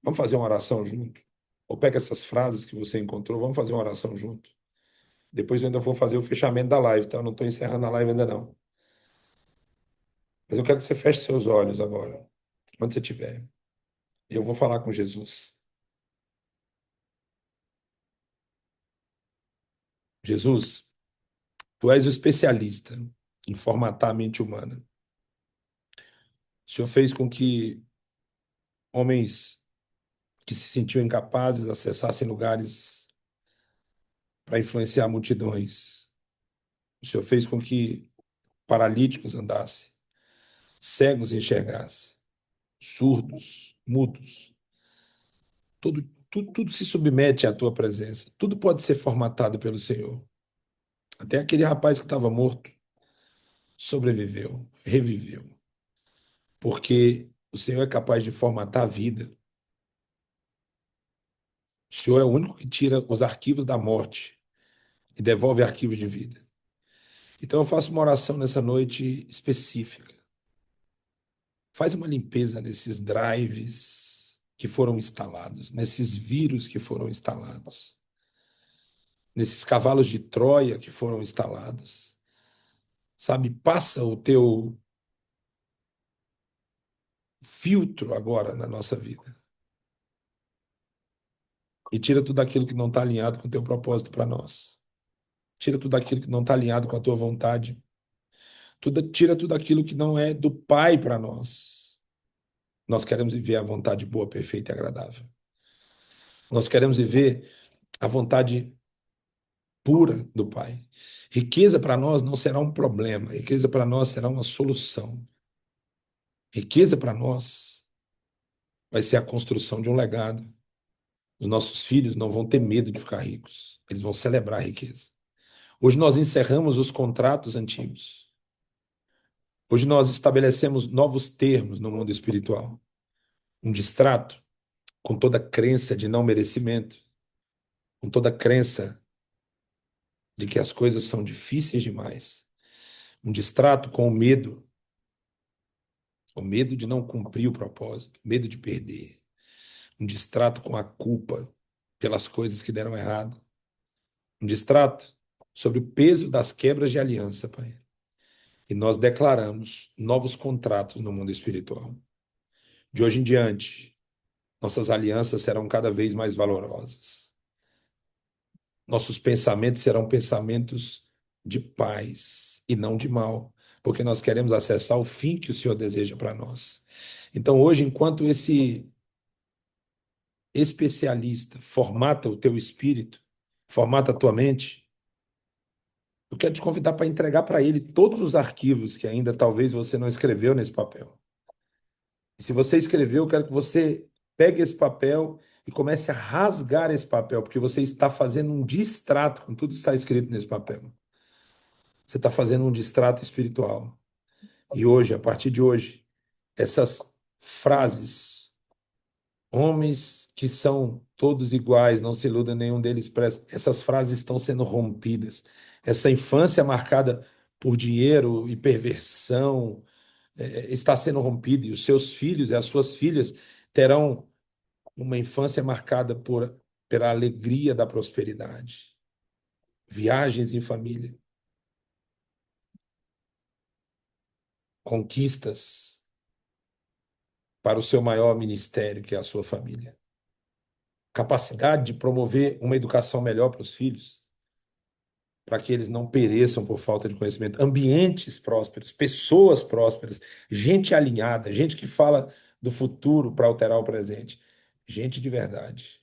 Vamos fazer uma oração junto. Ou pega essas frases que você encontrou. Vamos fazer uma oração junto. Depois eu ainda vou fazer o fechamento da live, tá? Eu não estou encerrando a live ainda não. Mas eu quero que você feche seus olhos agora, onde você estiver. E eu vou falar com Jesus. Jesus, tu és o especialista em formatar a mente humana. O Senhor fez com que homens que se sentiam incapazes acessassem lugares para influenciar multidões. O Senhor fez com que paralíticos andassem, cegos enxergassem, surdos, mudos. Tudo se submete à tua presença. Tudo pode ser formatado pelo Senhor. Até aquele rapaz que estava morto sobreviveu, reviveu. Porque o Senhor é capaz de formatar a vida. O Senhor é o único que tira os arquivos da morte e devolve arquivos de vida. Então eu faço uma oração nessa noite específica. Faz uma limpeza nesses drives que foram instalados, nesses vírus que foram instalados, nesses cavalos de Troia que foram instalados. Sabe, passa o teu filtro agora na nossa vida e tira tudo aquilo que não está alinhado com o teu propósito para nós. Tira tudo aquilo que não está alinhado com a tua vontade. Tira tudo aquilo que não é do Pai para nós. Nós queremos viver a vontade boa, perfeita e agradável. Nós queremos viver a vontade pura do Pai. Riqueza para nós não será um problema, riqueza para nós será uma solução. Riqueza para nós vai ser a construção de um legado. Os nossos filhos não vão ter medo de ficar ricos, eles vão celebrar a riqueza. Hoje nós encerramos os contratos antigos. Hoje nós estabelecemos novos termos no mundo espiritual. um distrato com toda crença de não merecimento, com toda crença de que as coisas são difíceis demais, um distrato com o medo de não cumprir o propósito, o medo de perder, um distrato com a culpa pelas coisas que deram errado, um distrato sobre o peso das quebras de aliança, Pai. E nós declaramos novos contratos no mundo espiritual. De hoje em diante, nossas alianças serão cada vez mais valorosas. Nossos pensamentos serão pensamentos de paz e não de mal, porque nós queremos acessar o fim que o Senhor deseja para nós. Então, hoje, enquanto esse especialista formata o teu espírito, formata a tua mente, eu quero te convidar para entregar para ele todos os arquivos que ainda talvez você não escreveu nesse papel. E se você escreveu, eu quero que você pegue esse papel e comece a rasgar esse papel, porque você está fazendo um distrato com tudo que está escrito nesse papel. Você está fazendo um distrato espiritual. E hoje, a partir de hoje, essas frases, homens que são todos iguais, não se iluda, nenhum deles presta, essas frases estão sendo rompidas. Essa infância marcada por dinheiro e perversão está sendo rompida, e os seus filhos e as suas filhas terão uma infância marcada pela alegria da prosperidade, viagens em família, conquistas para o seu maior ministério, que é a sua família. Capacidade de promover uma educação melhor para os filhos, para que eles não pereçam por falta de conhecimento. Ambientes prósperos, pessoas prósperas, gente alinhada, gente que fala do futuro para alterar o presente. Gente de verdade.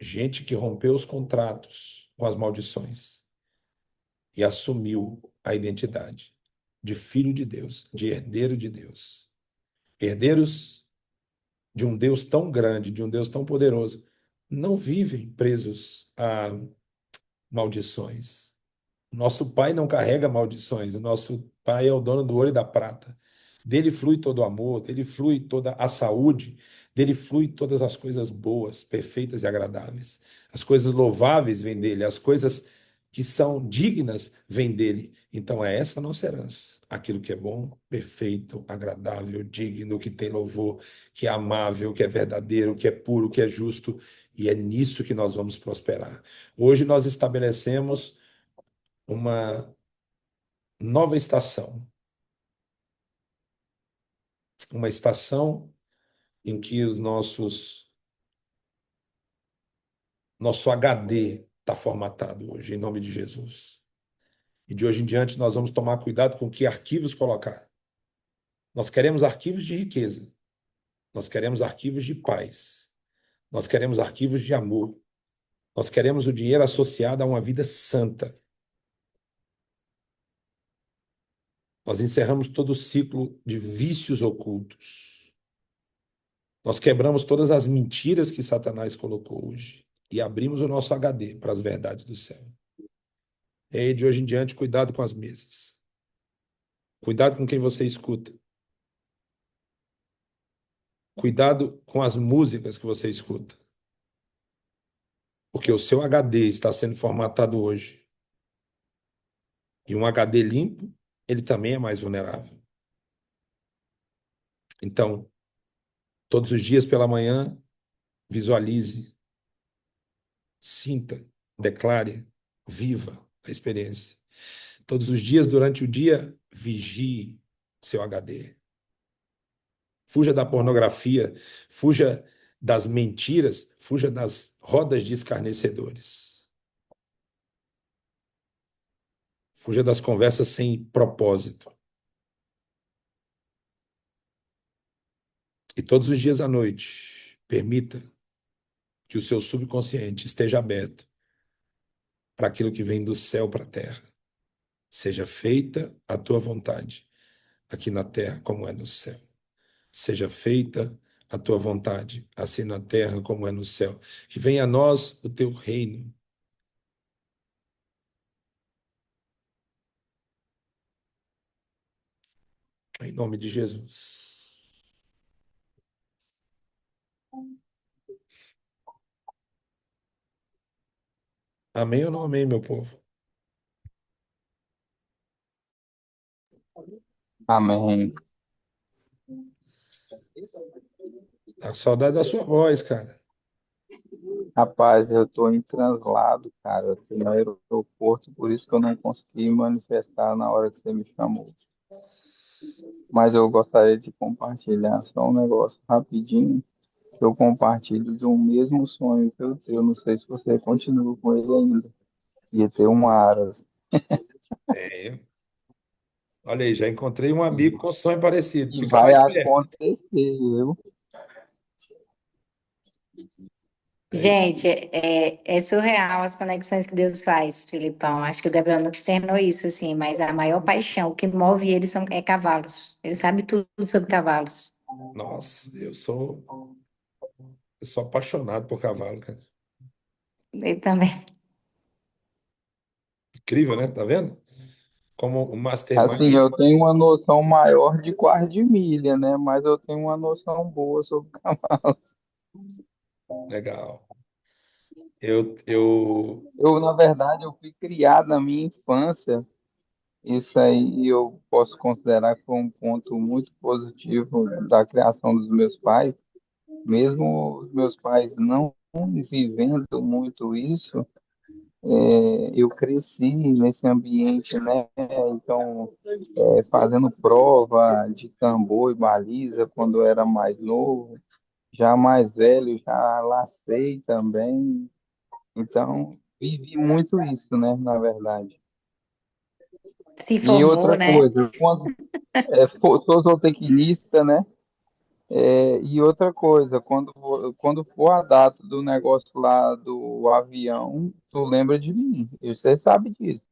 Gente que rompeu os contratos com as maldições e assumiu a identidade de filho de Deus, de herdeiro de Deus. Herdeiros de um Deus tão grande, de um Deus tão poderoso, não vivem presos a maldições. Nosso Pai não carrega maldições, o nosso Pai é o dono do ouro e da prata. Dele flui todo o amor, dele flui toda a saúde, dele flui todas as coisas boas, perfeitas e agradáveis. As coisas louváveis vêm dele, as coisas que são dignas vêm dele. Então é essa a nossa herança. Aquilo que é bom, perfeito, agradável, digno, que tem louvor, que é amável, que é verdadeiro, que é puro, que é justo. E é nisso que nós vamos prosperar. Hoje nós estabelecemos uma nova estação, uma estação em que nosso HD está formatado hoje, em nome de Jesus. E de hoje em diante nós vamos tomar cuidado com que arquivos colocar. Nós queremos arquivos de riqueza, nós queremos arquivos de paz, nós queremos arquivos de amor, nós queremos o dinheiro associado a uma vida santa. Nós encerramos todo o ciclo de vícios ocultos. Nós quebramos todas as mentiras que Satanás colocou hoje e abrimos o nosso HD para as verdades do céu. E aí, de hoje em diante, cuidado com as mesas. Cuidado com quem você escuta. Cuidado com as músicas que você escuta. Porque o seu HD está sendo formatado hoje. E um HD limpo, ele também é mais vulnerável. Então, todos os dias pela manhã, visualize, sinta, declare, viva a experiência. Todos os dias durante o dia, vigie seu HD. Fuja da pornografia, fuja das mentiras, fuja das rodas de escarnecedores. Fuja das conversas sem propósito. E todos os dias à noite, permita que o seu subconsciente esteja aberto para aquilo que vem do céu para a terra. Seja feita a tua vontade, aqui na terra como é no céu. Seja feita a tua vontade, assim na terra como é no céu. Que venha a nós o teu reino. Em nome de Jesus. Amém ou não amém, meu povo? Amém. Tá com saudade da sua voz, cara. Rapaz, eu tô em translado, cara. Eu tô no aeroporto, por isso que eu não consegui manifestar na hora que você me chamou. Mas eu gostaria de compartilhar só um negócio rapidinho, que eu compartilho de um mesmo sonho que eu tenho. Eu não sei se você continua com ele ainda. De ter uma Aras. É. Olha aí, já encontrei um amigo com sonho parecido. E Fica vai mais perto. acontecer, viu? É isso. Gente, é surreal as conexões que Deus faz, Filipão. Acho que o Gabriel não externou isso, assim, mas a maior paixão, o que move ele é cavalos. Ele sabe tudo sobre cavalos. Nossa, eu sou apaixonado por cavalo, cara. Ele também. Incrível, né? Tá vendo? Como o Assim, Mastermind. eu tenho uma noção maior de quarto de milha, né? Mas eu tenho uma noção boa sobre cavalo. Legal. Eu, Eu, na verdade, eu fui criado na minha infância. Isso aí eu posso considerar que foi um ponto muito positivo da criação dos meus pais. Mesmo os meus pais não vivendo muito isso, eu cresci nesse ambiente, né? Então, fazendo prova de tambor e baliza quando eu era mais novo, já mais velho, já lacei também. Então, vivi muito isso, né? Na verdade. Se E formou, outra né? coisa, quando sou zootecnista, né? E outra coisa, quando for a data do negócio lá do avião, tu lembra de mim. E você sabe disso.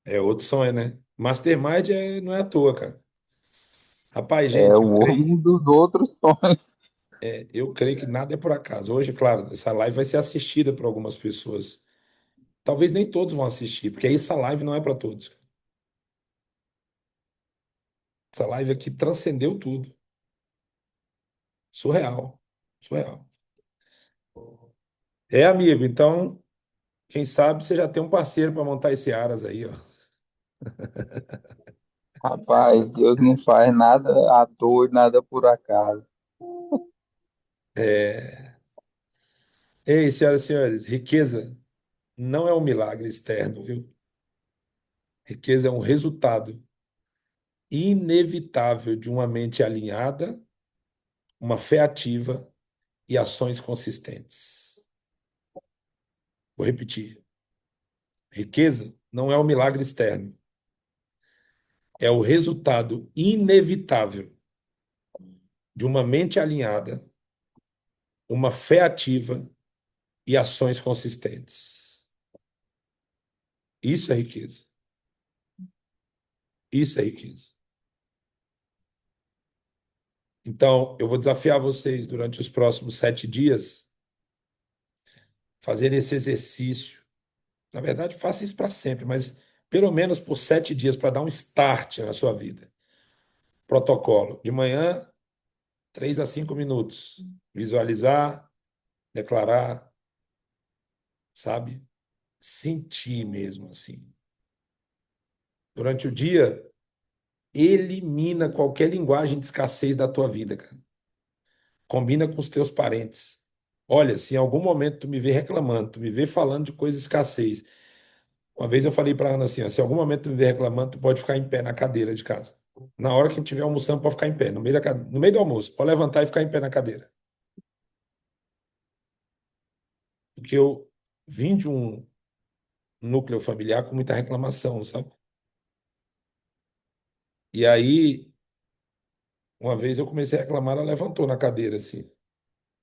é outro sonho, né? Mastermind não é à toa, cara. Rapaz, É gente, eu creio, um dos outros sonhos. eu creio que nada é por acaso. Hoje, claro, essa live vai ser assistida por algumas pessoas. Talvez nem todos vão assistir, porque aí essa live não é para todos. Essa live aqui transcendeu tudo. Surreal. Surreal. É, amigo, então, quem sabe você já tem um parceiro para montar esse Aras aí, ó. Rapaz, Deus não faz nada à toa e nada por acaso. É... Ei, senhoras e senhores, riqueza não é um milagre externo, viu? Riqueza é um resultado inevitável de uma mente alinhada, uma fé ativa e ações consistentes. Vou repetir. Riqueza não é um milagre externo, é o resultado inevitável de uma mente alinhada, uma fé ativa e ações consistentes. Isso é riqueza. Isso é riqueza. Então, eu vou desafiar vocês durante os próximos 7 dias fazer esse exercício. Na verdade, faça isso para sempre, mas pelo menos por 7 dias para dar um start na sua vida. Protocolo. De manhã, 3 a 5 minutos. Visualizar, declarar, sabe? Sentir mesmo assim. Durante o dia, elimina qualquer linguagem de escassez da tua vida, cara. Combina com os teus parentes. Olha, se em algum momento tu me vê reclamando, tu me vê falando de coisa de escassez. Uma vez eu falei para Ana assim, ó, se em algum momento tu me vê reclamando, tu pode ficar em pé na cadeira de casa. Na hora que a gente estiver almoçando, pode ficar em pé, no meio do almoço, pode levantar e ficar em pé na cadeira. Porque eu vim de um núcleo familiar com muita reclamação, sabe? E aí, uma vez eu comecei a reclamar, ela levantou na cadeira assim.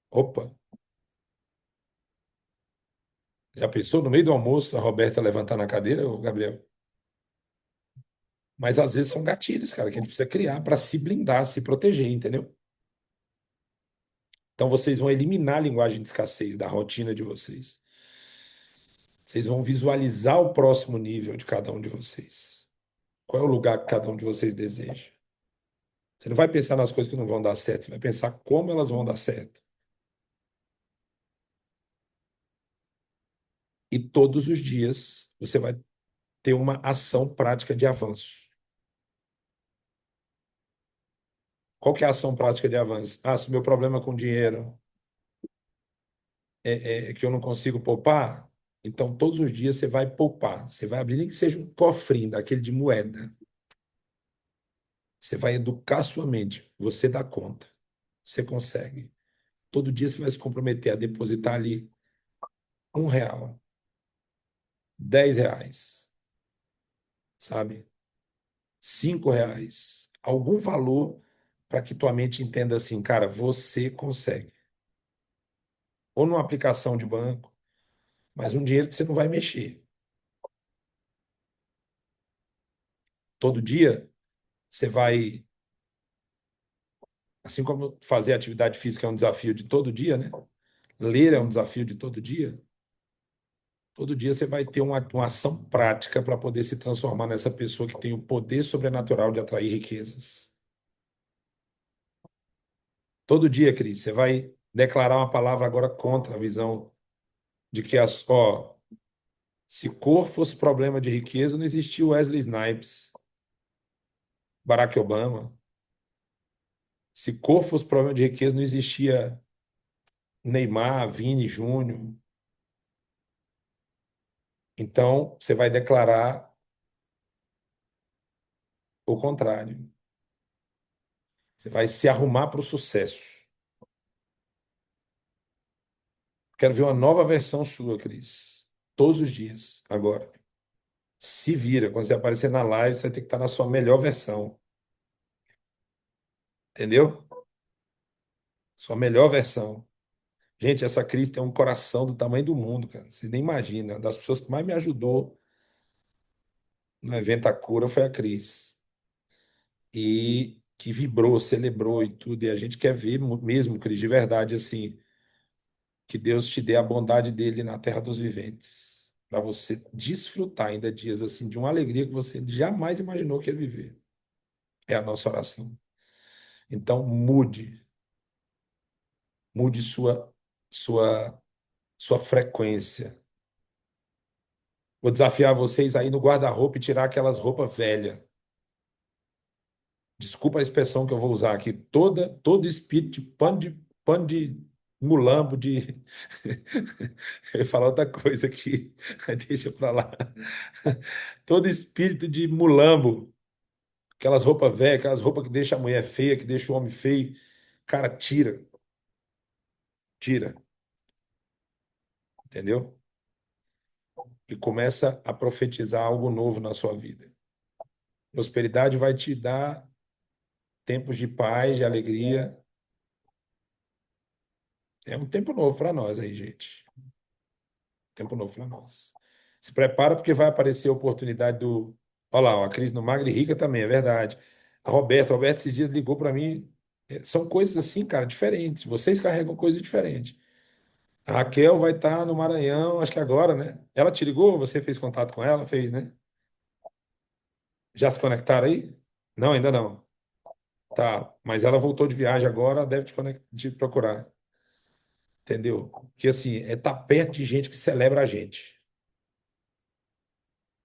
Opa, já pensou no meio do almoço a Roberta levantar na cadeira, o Gabriel? Mas às vezes são gatilhos, cara, que a gente precisa criar para se blindar, se proteger, entendeu? Então vocês vão eliminar a linguagem de escassez da rotina de vocês. Vocês vão visualizar o próximo nível de cada um de vocês. Qual é o lugar que cada um de vocês deseja? Você não vai pensar nas coisas que não vão dar certo, você vai pensar como elas vão dar certo. E todos os dias você vai ter uma ação prática de avanço. Qual que é a ação prática de avanço? Ah, se o meu problema com dinheiro é que eu não consigo poupar, então todos os dias você vai poupar. Você vai abrir nem que seja um cofrinho daquele de moeda. Você vai educar sua mente. Você dá conta. Você consegue. Todo dia você vai se comprometer a depositar ali R$ 1, R$ 10, sabe? R$ 5. Algum valor para que tua mente entenda assim, cara, você consegue. Ou numa aplicação de banco, mas um dinheiro que você não vai mexer. Todo dia você vai, assim como fazer atividade física é um desafio de todo dia, né? Ler é um desafio de todo dia. Todo dia você vai ter uma ação prática para poder se transformar nessa pessoa que tem o poder sobrenatural de atrair riquezas. Todo dia, Cris, você vai declarar uma palavra agora contra a visão de que se cor fosse problema de riqueza, não existia Wesley Snipes, Barack Obama. Se cor fosse problema de riqueza, não existia Neymar, Vini Júnior. Então, você vai declarar o contrário. Você vai se arrumar para o sucesso. Quero ver uma nova versão sua, Cris. Todos os dias, agora. Se vira. Quando você aparecer na live, você vai ter que estar na sua melhor versão. Entendeu? Sua melhor versão. Gente, essa Cris tem um coração do tamanho do mundo, cara. Vocês nem imaginam. Uma das pessoas que mais me ajudou no evento A Cura foi a Cris. E que vibrou, celebrou e tudo. E a gente quer ver mesmo, Cris, de verdade, assim, que Deus te dê a bondade dele na terra dos viventes, para você desfrutar ainda dias assim de uma alegria que você jamais imaginou que ia viver. É a nossa oração. Então, mude sua sua frequência. Vou desafiar vocês aí no guarda-roupa e tirar aquelas roupas velhas. Desculpa a expressão que eu vou usar aqui. Todo espírito de pano de mulambo, de. Eu ia falar outra coisa aqui, deixa pra lá. Todo espírito de mulambo, aquelas roupas velhas, aquelas roupas que deixam a mulher feia, que deixam o homem feio. Cara, tira, tira, entendeu? E começa a profetizar algo novo na sua vida. Prosperidade vai te dar tempos de paz, de alegria. É um tempo novo para nós aí, gente. Tempo novo para nós. Se prepara porque vai aparecer a oportunidade do. Olha lá, ó, a Cris no Magre Rica também, é verdade. A Roberta esses dias ligou para mim. São coisas assim, cara, diferentes. Vocês carregam coisas diferentes. A Raquel vai estar no Maranhão, acho que agora, né? Ela te ligou? Você fez contato com ela? Fez, né? Já se conectaram aí? Não, ainda não. Tá, mas ela voltou de viagem agora, deve te procurar. Entendeu? Porque assim, tá perto de gente que celebra a gente.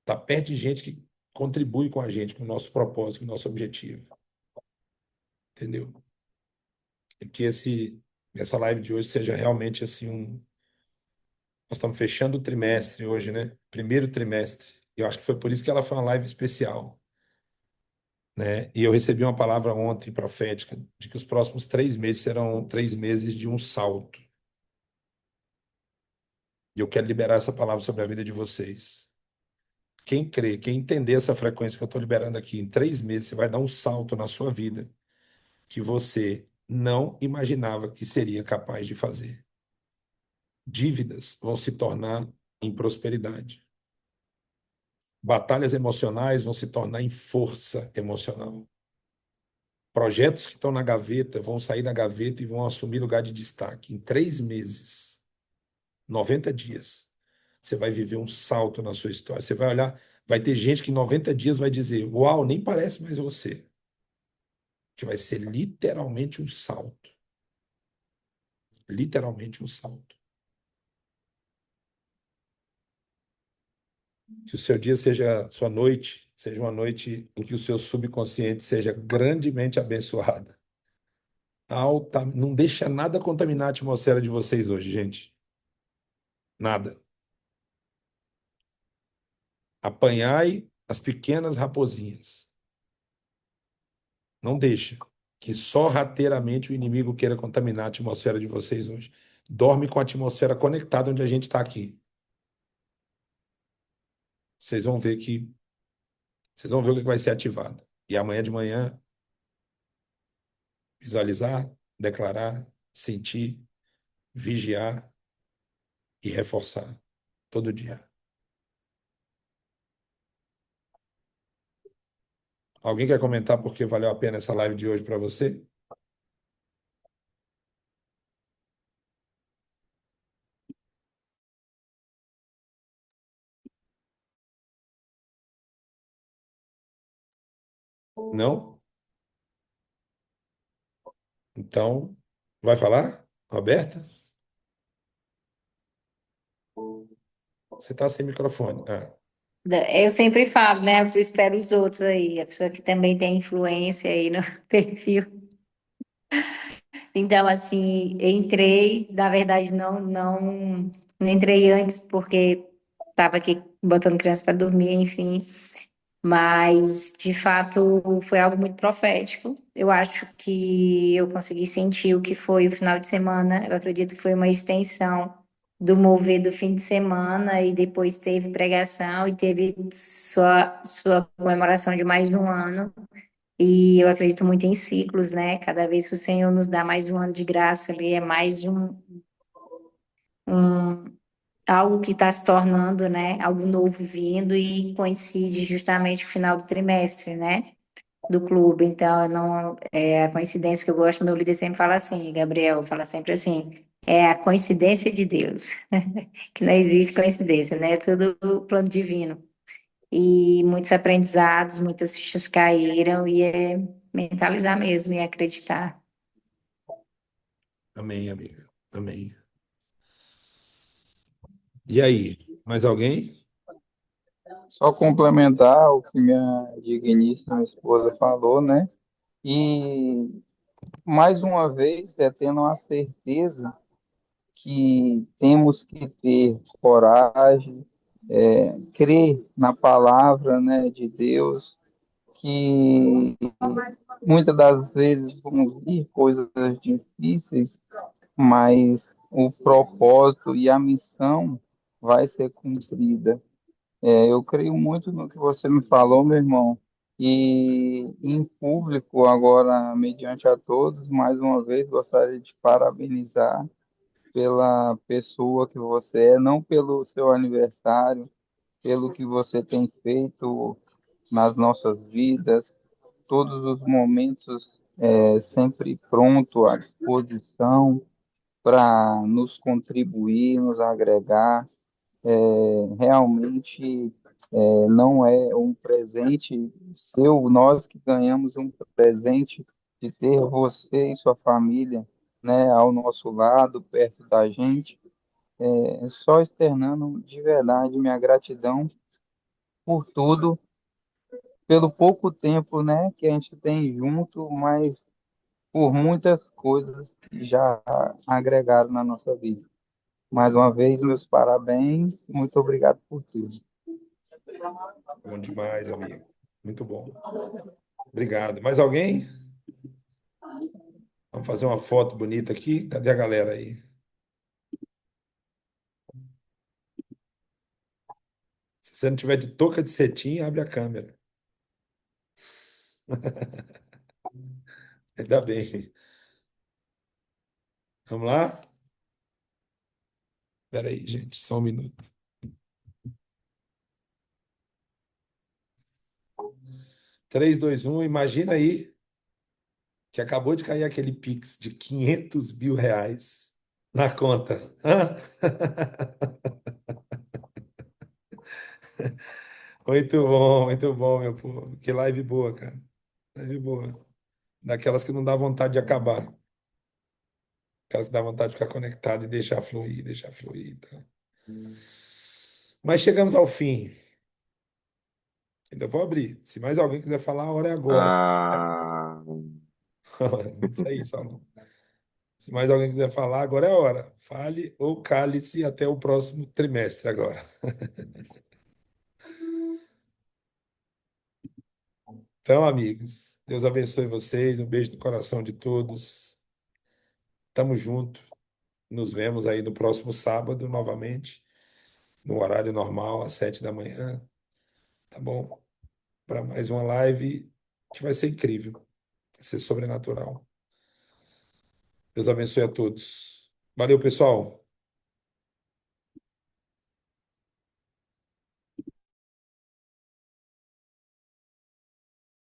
Tá perto de gente que contribui com a gente, com o nosso propósito, com o nosso objetivo. Entendeu? E que essa live de hoje seja realmente assim nós estamos fechando o trimestre hoje, né? Primeiro trimestre. E eu acho que foi por isso que ela foi uma live especial, né? E eu recebi uma palavra ontem profética de que os próximos 3 meses serão 3 meses de um salto. E eu quero liberar essa palavra sobre a vida de vocês. Quem crê, quem entender essa frequência que eu estou liberando aqui, em 3 meses você vai dar um salto na sua vida que você não imaginava que seria capaz de fazer. Dívidas vão se tornar em prosperidade. Batalhas emocionais vão se tornar em força emocional. Projetos que estão na gaveta vão sair da gaveta e vão assumir lugar de destaque. Em 3 meses, 90 dias, você vai viver um salto na sua história. Você vai olhar, vai ter gente que em 90 dias vai dizer: Uau, nem parece mais você. Que vai ser literalmente um salto. Literalmente um salto. Que o seu dia seja, sua noite, seja uma noite em que o seu subconsciente seja grandemente abençoado. Alta, não deixa nada contaminar a atmosfera de vocês hoje, gente. Nada. Apanhai as pequenas raposinhas. Não deixa que só rateiramente o inimigo queira contaminar a atmosfera de vocês hoje. Dorme com a atmosfera conectada onde a gente está aqui. Vocês vão ver que vocês vão ver o que vai ser ativado. E amanhã de manhã, visualizar, declarar, sentir, vigiar e reforçar todo dia. Alguém quer comentar por que valeu a pena essa live de hoje para você? Não? Então, vai falar, Roberta? Você está sem microfone. Ah, Eu sempre falo, né? Eu espero os outros aí, a pessoa que também tem influência aí no perfil. Então, assim, entrei, na verdade, não entrei antes porque estava aqui botando criança para dormir, enfim. Mas, de fato, foi algo muito profético. Eu acho que eu consegui sentir o que foi o final de semana. Eu acredito que foi uma extensão do mover do fim de semana e depois teve pregação e teve sua comemoração de mais um ano. E eu acredito muito em ciclos, né? Cada vez que o Senhor nos dá mais um ano de graça, ali é mais um algo que está se tornando, né? Algo novo vindo e coincide justamente com o final do trimestre, né? Do clube. Então, eu não é a coincidência que eu gosto. Meu líder sempre fala assim, Gabriel fala sempre assim, é a coincidência de Deus, que não existe coincidência, né? É tudo plano divino. E muitos aprendizados, muitas fichas caíram e é mentalizar mesmo e acreditar. amém, amiga. Amém. E aí, mais alguém? Só complementar o que minha digníssima esposa falou, né? E mais uma vez, tendo a certeza que temos que ter coragem, crer na palavra, né, de Deus, que muitas das vezes vão vir coisas difíceis, mas o propósito e a missão vai ser cumprida. Eu creio muito no que você me falou, meu irmão, e em público, agora, mediante a todos, mais uma vez gostaria de parabenizar pela pessoa que você é, não pelo seu aniversário, pelo que você tem feito nas nossas vidas, todos os momentos sempre pronto à disposição para nos contribuir, nos agregar. Realmente não é um presente seu, nós que ganhamos um presente de ter você e sua família, né, ao nosso lado, perto da gente. Só externando de verdade minha gratidão por tudo, pelo pouco tempo, né, que a gente tem junto, mas por muitas coisas que já agregaram na nossa vida. Mais uma vez, meus parabéns, muito obrigado por tudo. Bom demais, amigo. Muito bom. Obrigado. Mais alguém? Vamos fazer uma foto bonita aqui. Cadê a galera aí? Se você não tiver de touca de cetim, abre a câmera. Ainda bem. Vamos lá? Espera aí, gente, só um minuto. 3, 2, 1. Imagina aí que acabou de cair aquele Pix de R$ 500 mil na conta. Hã? Muito bom, meu povo. Que live boa, cara. Live boa. Daquelas que não dá vontade de acabar. Aquelas que dá vontade de ficar conectado e deixar fluir, deixar fluir. Tá? Mas chegamos ao fim. Ainda vou abrir. Se mais alguém quiser falar, a hora é agora. Ah, Isso aí, Saulo. Se mais alguém quiser falar, agora é a hora. Fale ou cale-se até o próximo trimestre agora. Então, amigos, Deus abençoe vocês. Um beijo no coração de todos. Tamo junto. Nos vemos aí no próximo sábado, novamente, no horário normal, às 7 da manhã. Tá bom? Para mais uma live que vai ser incrível. Vai ser sobrenatural. Deus abençoe a todos. Valeu, pessoal.